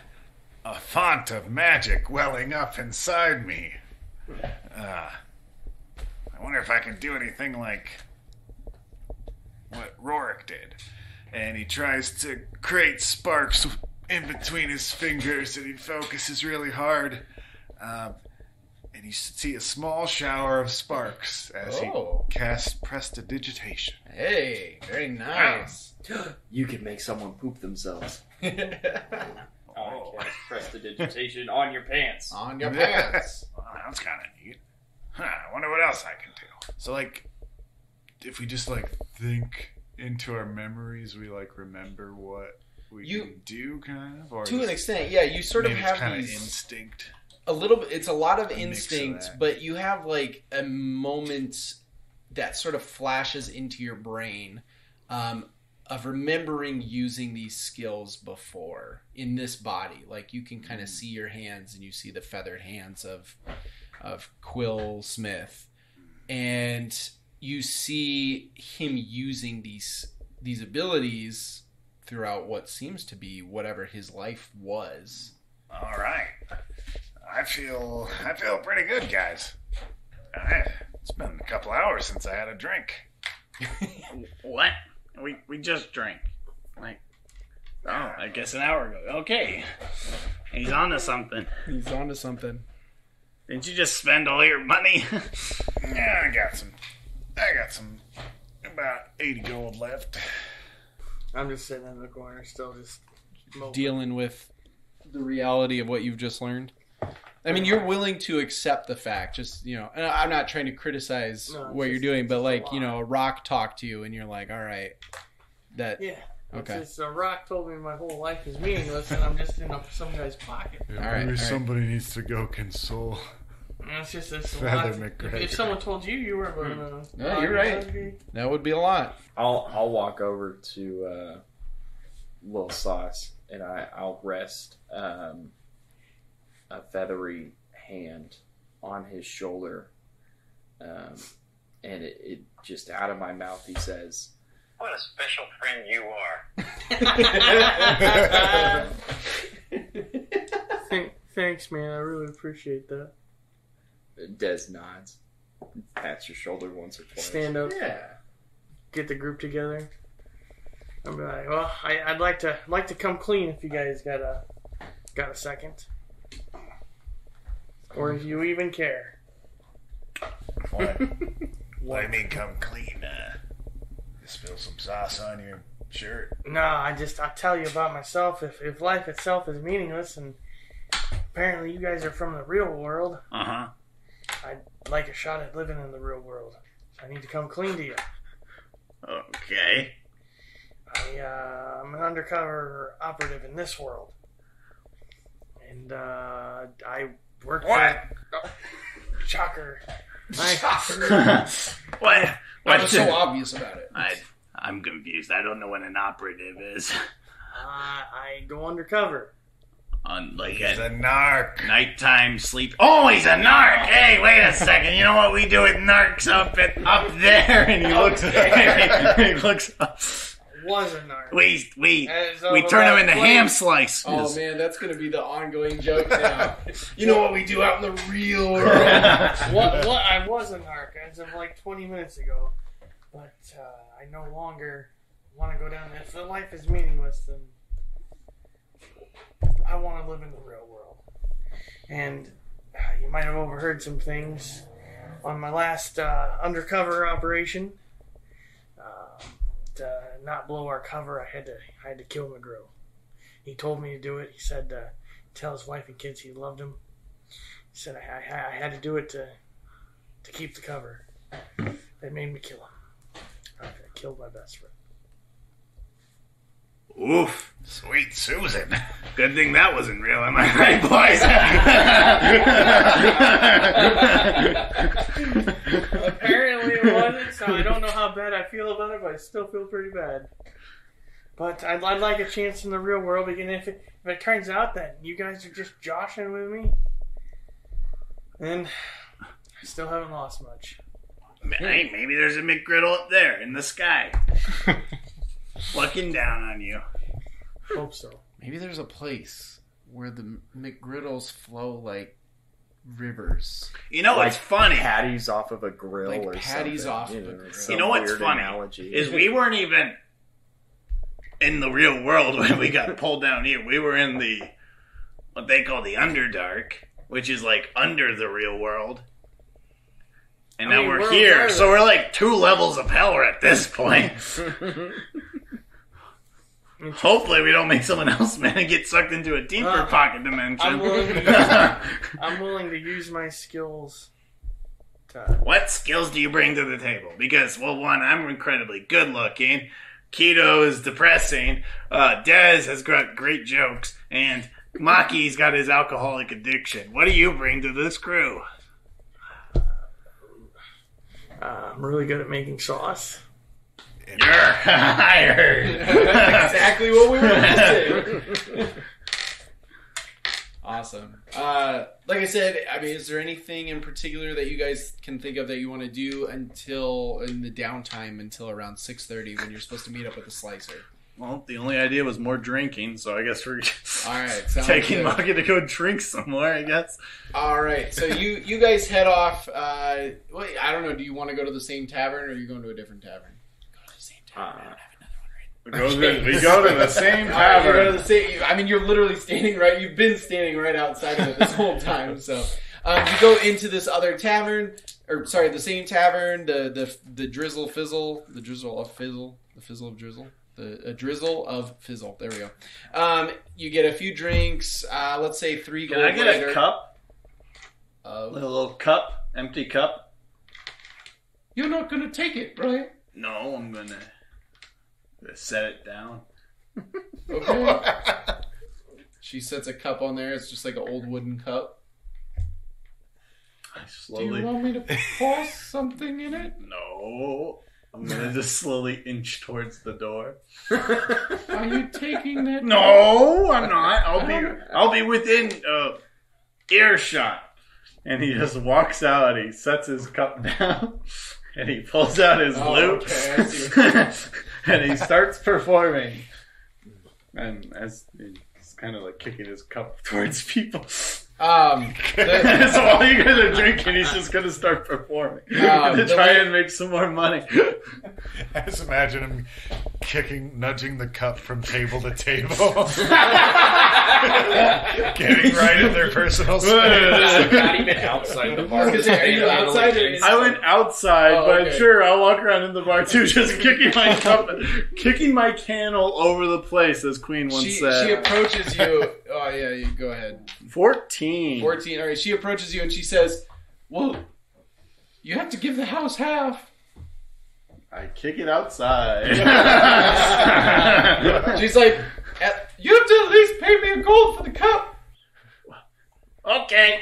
font of magic welling up inside me. I wonder if I can do anything like Rorick did. And he tries to create sparks in between his fingers, and he focuses really hard. And you see a small shower of sparks as he casts prestidigitation. Hey, very nice. You can make someone poop themselves. Oh, prestidigitation on your pants. On your pants. Well, that's kind of neat. Huh, I wonder what else I can do. So, like, if we just, like, think into our memories, we, like, remember what we can do, kind of? Or to an extent, yeah. You sort of have kind these... of instinct. A little bit. It's a lot of instinct, of but you have, like, a moment that sort of flashes into your brain of remembering using these skills before in this body. Like, you can kind of see your hands, and you see the feathered hands of Quill Smith, and you see him using these abilities throughout what seems to be whatever his life was. All right, I feel pretty good, guys. It's been a couple hours since I had a drink. What? We just drank. Like, I guess an hour ago. Okay. He's onto something. He's onto something. Didn't you just spend all your money? Yeah, I got some about 80 gold left. I'm just sitting in the corner, still just moping. Dealing with the reality of what you've just learned. I mean, you're willing to accept the fact, just, you know, and I'm not trying to criticize what you're doing, but, like, you know, a rock talked to you and you're like, all right, that... Yeah. Okay. It's just a rock told me my whole life is meaningless and I'm just in some guy's pocket. Yeah, maybe somebody needs to go console. It's just a lot. McGregor. If someone told you were going to... No, you're right. That would be a lot. I'll walk over to Lil Sauce and I'll rest a feathery hand on his shoulder, and it just out of my mouth he says, "What a special friend you are." Thanks, man. I really appreciate that. Des nods, pats your shoulder once or twice. Stand up. Yeah. Get the group together. I'll be like, well, I'd like to come clean if you guys got a second. Or if you even care. What? What do you mean come clean? Spill some sauce on your shirt? No, I'll tell you about myself. If life itself is meaningless and apparently you guys are from the real world, Uh-huh. I'd like a shot at living in the real world. So I need to come clean to you. Okay. I'm an undercover operative in this world. And I work What? Shocker. What? I was so obvious about it. I'm confused. I don't know what an operative is. I go undercover. On like He's a a narc. nighttime sleep. Oh, he's a narc. Hey, wait a second. You know what we do with narcs up there? And he looks. He looks up. Was a narc. We turn him into ham slices. Oh man, that's gonna be the ongoing joke now. You know what we do out in the real world? What? I was a narc as of like 20 minutes ago, but I no longer want to go down there. If the life is meaningless, then I want to live in the real world. And you might have overheard some things on my last undercover operation. To not blow our cover, I had to kill McGregor. He told me to do it. He said tell his wife and kids he loved them. He said I had to do it to keep the cover. They made me kill him. I killed my best friend. Oof. Sweet Susan. Good thing that wasn't real, am I right, boys? Apparently it wasn't, so I don't know how bad I feel about it, but I still feel pretty bad. But I'd like a chance in the real world, and if it turns out that you guys are just joshing with me, then I still haven't lost much. Hey, maybe there's a McGriddle up there in the sky. Looking down on you. Hope so. Maybe there's a place where the McGriddles flow like rivers. You know what's funny? Patties off of a grill Like or patties something. off of a grill. You know what's funny? Analogy. Is we weren't even in the real world when we got pulled down here. We were in the what they call the Underdark, which is like under the real world. And now we're here, so we're like 2 levels of power at this point. Hopefully we don't make someone else mad and get sucked into a deeper pocket dimension. I'm willing to use my skills. What skills do you bring to the table? Because, well, one, I'm incredibly good looking. Keto is depressing. Dez has got great jokes. And Maki's got his alcoholic addiction. What do you bring to this crew? I'm really good at making sauce. You're hired. Exactly what we were missing. Awesome. Like I said, I mean, is there anything in particular that you guys can think of that you want to do until in the downtime until around 6:30 when you're supposed to meet up with the Slicer? Well, the only idea was more drinking, so I guess we're All right, taking Maki to go drink some more, I guess. All right, so you guys head off. I don't know. Do you want to go to the same tavern, or are you going to a different tavern? Go to the same tavern. I have another one right. We go to the same All right, you go to tavern. the same. I mean, you're literally standing right. You've been standing right outside of it this whole time. So you go into this other tavern, or sorry, the same tavern. The drizzle fizzle, the drizzle of fizzle, the fizzle of drizzle. A drizzle of fizzle. There we go. You get a few drinks. Let's say 3 gold. Can I get later. a cup? A little cup? Empty cup? You're not going to take it, right? No, I'm going to set it down. Okay. She sets a cup on there. It's just like an old wooden cup. I slowly... Do you want me to pour something in it? No. I'm going to just slowly inch towards the door. Are you taking that? No, I'm not. I'll be within earshot. And he just walks out. He sets his cup down, and he pulls out his lute, okay, I see. and he starts performing. And as he's kind of like kicking his cup towards people. So while you guys are drinking, he's just going to start performing to try and make some more money. I just imagine him nudging the cup from table to table. Getting right in their personal space. Not even outside the bar. Are you outside? I went outside, but sure, I'll walk around in the bar too, just kicking my cup, kicking my can all over the place, as Queen once said. She approaches you. Oh, yeah, you go ahead. 14. 14. All right, she approaches you and she says, well, you have to give the house half. I kick it outside. She's like, you have to at least pay me a gold for the cup. Okay.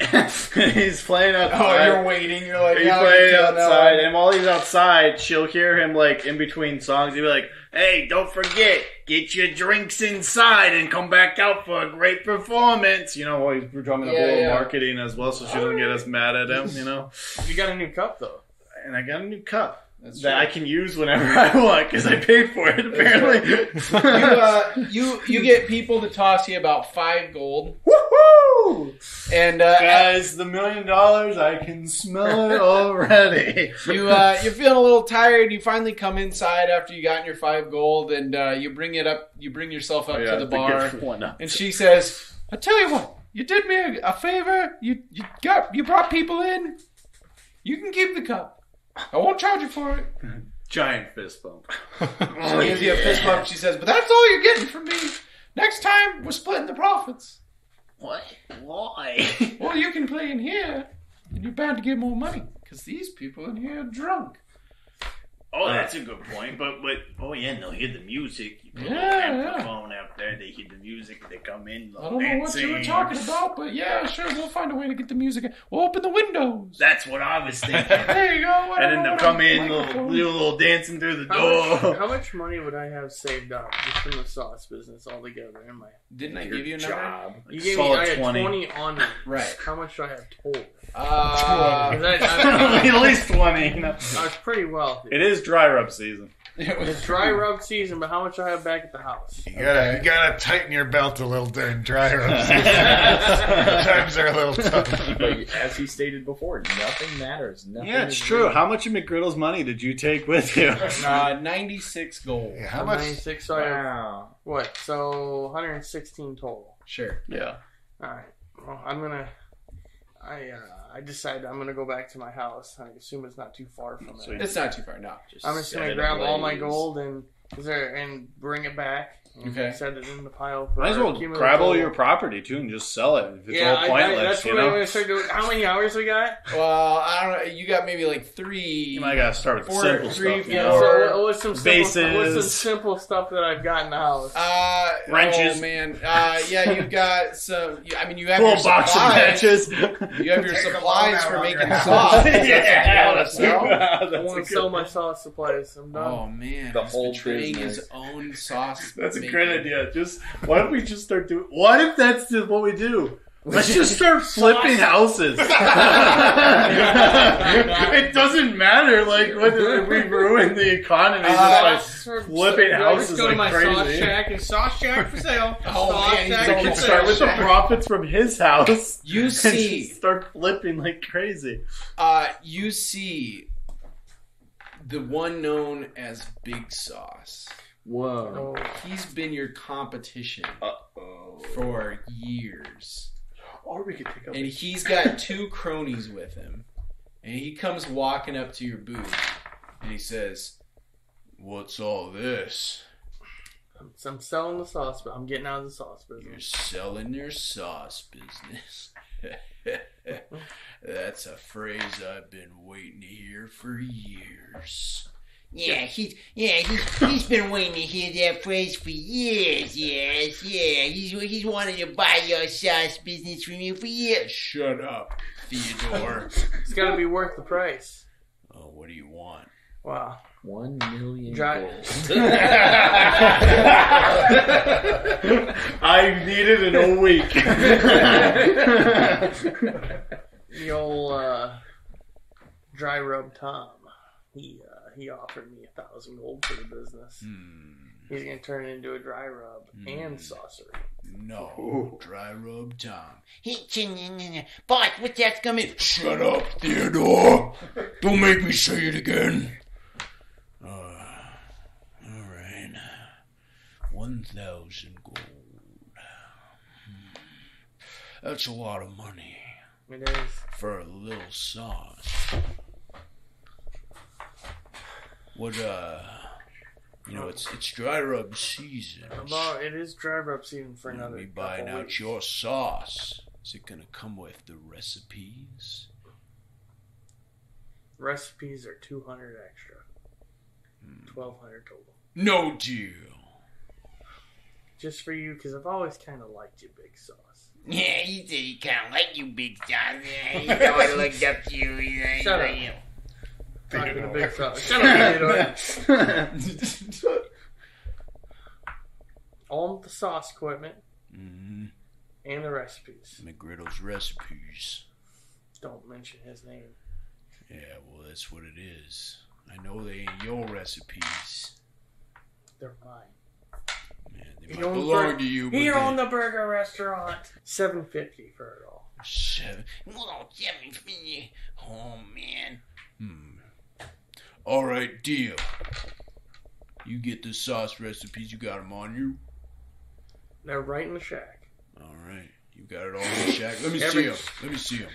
He's playing outside. Oh, you're waiting. You're like, He's playing outside, and while he's outside, she'll hear him like in between songs. He'll be like, "Hey, don't forget, get your drinks inside and come back out for a great performance." You know, while he's drumming up a little marketing as well, so she doesn't get us mad at him. You know. You got a new cup though, and I got a new cup. That I can use whenever I want because I paid for it. Apparently, you get people to toss you about 5 gold. Woohoo! And guys, the $1 million, I can smell it already. You're feeling a little tired. You finally come inside after you got your 5 gold, and you bring it up. You bring yourself up to the bar, and she says, "I tell you what, you did me a favor. You brought people in. You can keep the cup. I won't charge you for it." Giant fist bump. She gives you a fist bump. She says, "But that's all you're getting from me. Next time, we're splitting the profits." What? Why? Well, you can play in here, and you're bound to get more money, because these people in here are drunk. Oh, that's a good point. But oh yeah, and they'll hear the music. You put a microphone out there, they hear the music, they come in. I don't know what you were talking about, but yeah, sure, we'll find a way to get the music. We'll open the windows. That's what I was thinking. There you go. Whatever, and then they'll come in, do a little dancing through the door. How much money would I have saved up just from the sauce business altogether? Didn't I give you a number? You gave me I had 20 on me. Right. How much do I have total? At least 20. You know. I was pretty wealthy. It is dry rub season. It's dry rub season, but how much I have back at the house? You gotta tighten your belt a little during dry rub season. Times are a little tough. But as he stated before, nothing matters. Nothing Yeah, it's is true. real. How much of McGriddle's money did you take with you? 96 gold. Yeah, how much? 96, so I have, Wow. what? So 116 total. Sure. Yeah. All right. Well, I decided I'm gonna go back to my house. I assume it's not too far from So there. It's not too far, no. I'm just set gonna it grab all my ablaze. gold and bring it back. And Okay. Set it in the pile. For Might as well cumulative grab all gold. your property too and just sell it. If it's Yeah, all pointless, that's you what I'm know. gonna start doing. How many hours we got? Well, I don't know. You got maybe like 3. You might gotta start with the Four, simple three, stuff. You Yeah. know? So what's some simple Bases. what's some simple stuff that I've got in the house? Wrenches. Oh man. Yeah, you've got some. I mean, you have Full your box of supplies. matches. You have your Take a supplies long for hour making on your sauce. Yeah, That's what you wanna sell? I want to sell my sauce supplies. I'm done. Oh man, The he's whole betraying business. his own sauce. That's a making. great idea. What if we just start doing? What if that's just what we do? Let's just start flipping houses. It doesn't matter. Like, what if we ruin the economy just by flipping houses go to like my sauce crazy? shack and sauce shack for sale. Oh, sauce man, he's shack going We for can to sale. start with the profits from his house. You and see, just start flipping like crazy. you see the one known as Big Sauce. Whoa. He's been your competition Uh-oh. for years. Or we could take up. And he's got 2 cronies with him. And he comes walking up to your booth. And he says, "What's all this? I'm selling the sauce, but I'm getting out of the sauce You're business. selling your sauce business." That's a phrase I've been waiting to hear for years. Yeah, he's been waiting to hear that phrase for years. Yes, yeah. He's wanted to buy your sauce business from you for years. Shut up, Theodore. It's got to be worth the price. Oh, what do you want? Wow. 1 million Dry- gold. I need it in a week. The old dry rub Tom. He offered me 1,000 gold for the business. He's gonna turn it into a dry rub and sorcerer. No, dry rub Tom. Boss, what's that coming? Shut up, Theodore. Don't make me say it again. Alright. 1,000 gold. That's a lot of money It is. for a little sauce. What, it's dry rub season. It is dry rub season for another. Me buying couple out weeks. your sauce. Is it gonna come with the recipes? Recipes are 200 extra. 1,200 total. No deal. Just for you, because I've always kind of liked you, Big Sauce. Yeah, he said he kind of like you, Big Sauce. Yeah, he always looked up to you. Shut up. Talking to Big Sauce. Shut up, Theodore. All the sauce equipment Mm-hmm. and the recipes. McGriddle's recipes. Don't mention his name. Yeah, well, that's what it is. I know they ain't your recipes. They're mine. Man, they He might owned belong to you, but He they- owned the burger restaurant. $7.50 for it all. 7. Oh, Jimmy. Oh, man. All right, deal. You get the sauce recipes. You got them on you. They're right in the shack. All right, you got it all in the shack. Let me Every- see them. Let me see them.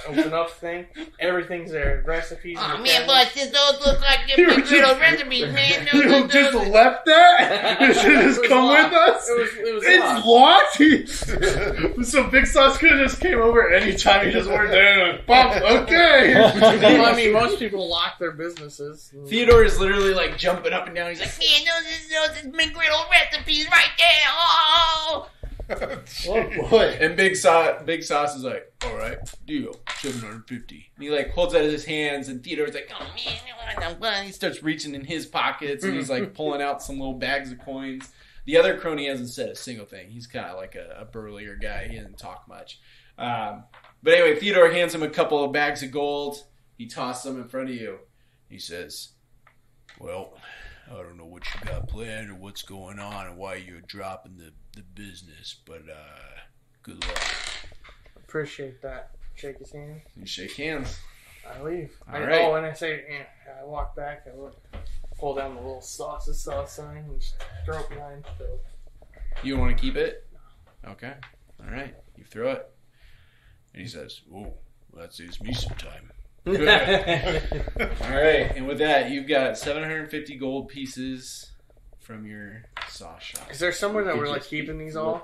Open up thing. Everything's there. Recipes. Oh, in the man, cabinet. boss, this those look like your McGriddle recipes, man. You just left that? It should just was come locked. with us? It was It's locked? So Big Sauce could have just came over anytime he just worked there and like, bump, okay. Well, I mean, most people lock their businesses. Theodore is literally like jumping up and down. He's like, Man, those is McGriddle recipes right there. Oh! Oh boy. and Big Sauce is like, all right, deal, 750. And he like holds out his hands, and Theodore's like, oh man, he starts reaching in his pockets, and he's like pulling out some little bags of coins. The other crony hasn't said a single thing. He's kind of like a burlier guy. He doesn't talk much. But anyway, Theodore hands him a couple of bags of gold. He tosses them in front of you. He says, Well, I don't know what you got planned or what's going on and why you're dropping the business, but good luck. Appreciate that. Shake his hand. You shake hands. I leave. All right. Oh, and I say, I walk back. I look, pull down the little sauce sign and just throw it behind Phil. You want to keep it? Okay. All right. You throw it. And he says, "Oh, well, that saves me some time." All right. And with that, you've got 750 gold pieces from your sauce shop. Is there somewhere that we're like keeping these all?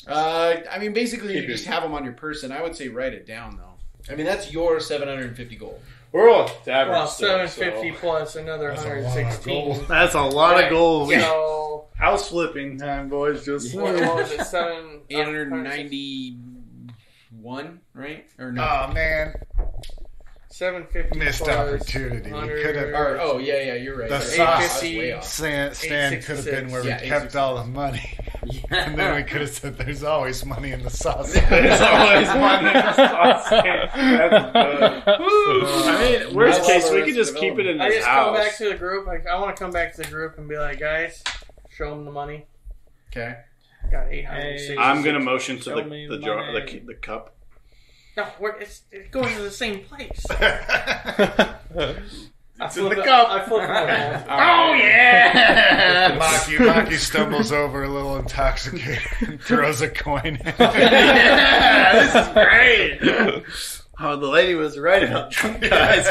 I mean, basically, you just have them on your person. I would say write it down, though. I mean, that's your 750 gold. We're all tavern Well, stuff, 750 plus another 116. That's a lot of gold. So, House flipping time, boys. Just what was it? 891, right? Or no? Oh man, 750 missed plus opportunity. We could have. Or, oh, yeah, you're right. The Sorry, sauce way off. stand could have been where we Yeah, kept all the money. And then we could have said, "There's always money in the sauce." There's always money in the sauce. That's good. I mean, worst case, we could just keep it in I this just house. come back to the group. Like, I want to come back to the group and be like, guys, show them the money. Okay. Got 860. I'm gonna motion to Show me the the jar, money. the cup. No, it goes to the same place. It's in the cup. I flip it over. Oh yeah! Maki stumbles over a little intoxicated and throws a coin in. Yeah, this is great. Oh, the lady was right about drunk guys.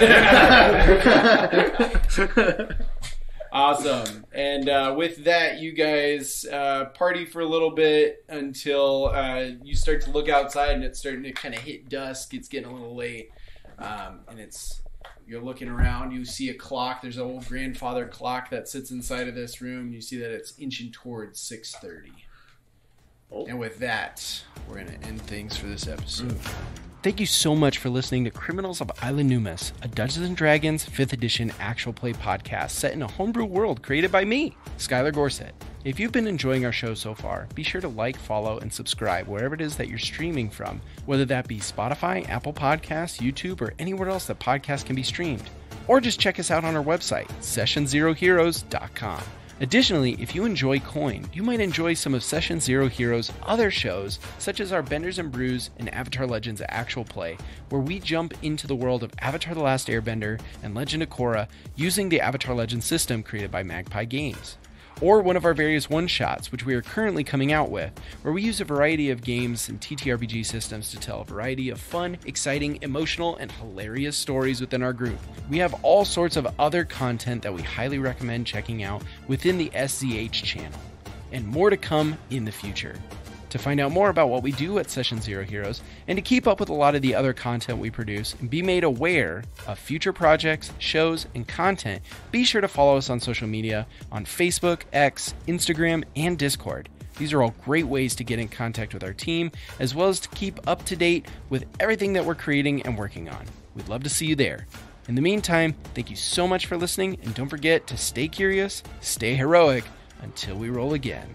Awesome. And with that, you guys party for a little bit until you start to look outside and it's starting to kind of hit dusk. It's getting a little late. And you're looking around. You see a clock. There's an old grandfather clock that sits inside of this room. You see that it's inching towards 6:30. Oh. And with that, we're going to end things for this episode. Thank you so much for listening to Criminals of Isla Numus, a Dungeons & Dragons 5th edition actual play podcast set in a homebrew world created by me, Skylar Gorset. If you've been enjoying our show so far, be sure to like, follow, and subscribe wherever it is that you're streaming from, whether that be Spotify, Apple Podcasts, YouTube, or anywhere else that podcasts can be streamed. Or just check us out on our website, sessionzeroheroes.com. Additionally, if you enjoy Coin, you might enjoy some of Session Zero Heroes' other shows, such as our Benders and Brews and Avatar Legends Actual Play, where we jump into the world of Avatar The Last Airbender and Legend of Korra using the Avatar Legends system created by Magpie Games. Or one of our various one-shots, which we are currently coming out with, where we use a variety of games and TTRPG systems to tell a variety of fun, exciting, emotional, and hilarious stories within our group. We have all sorts of other content that we highly recommend checking out within the SZH channel, and more to come in the future. To find out more about what we do at Session Zero Heroes, and to keep up with a lot of the other content we produce, and be made aware of future projects, shows, and content, be sure to follow us on social media on Facebook, X, Instagram, and Discord. These are all great ways to get in contact with our team, as well as to keep up to date with everything that we're creating and working on. We'd love to see you there. In the meantime, thank you so much for listening, and don't forget to stay curious, stay heroic, until we roll again.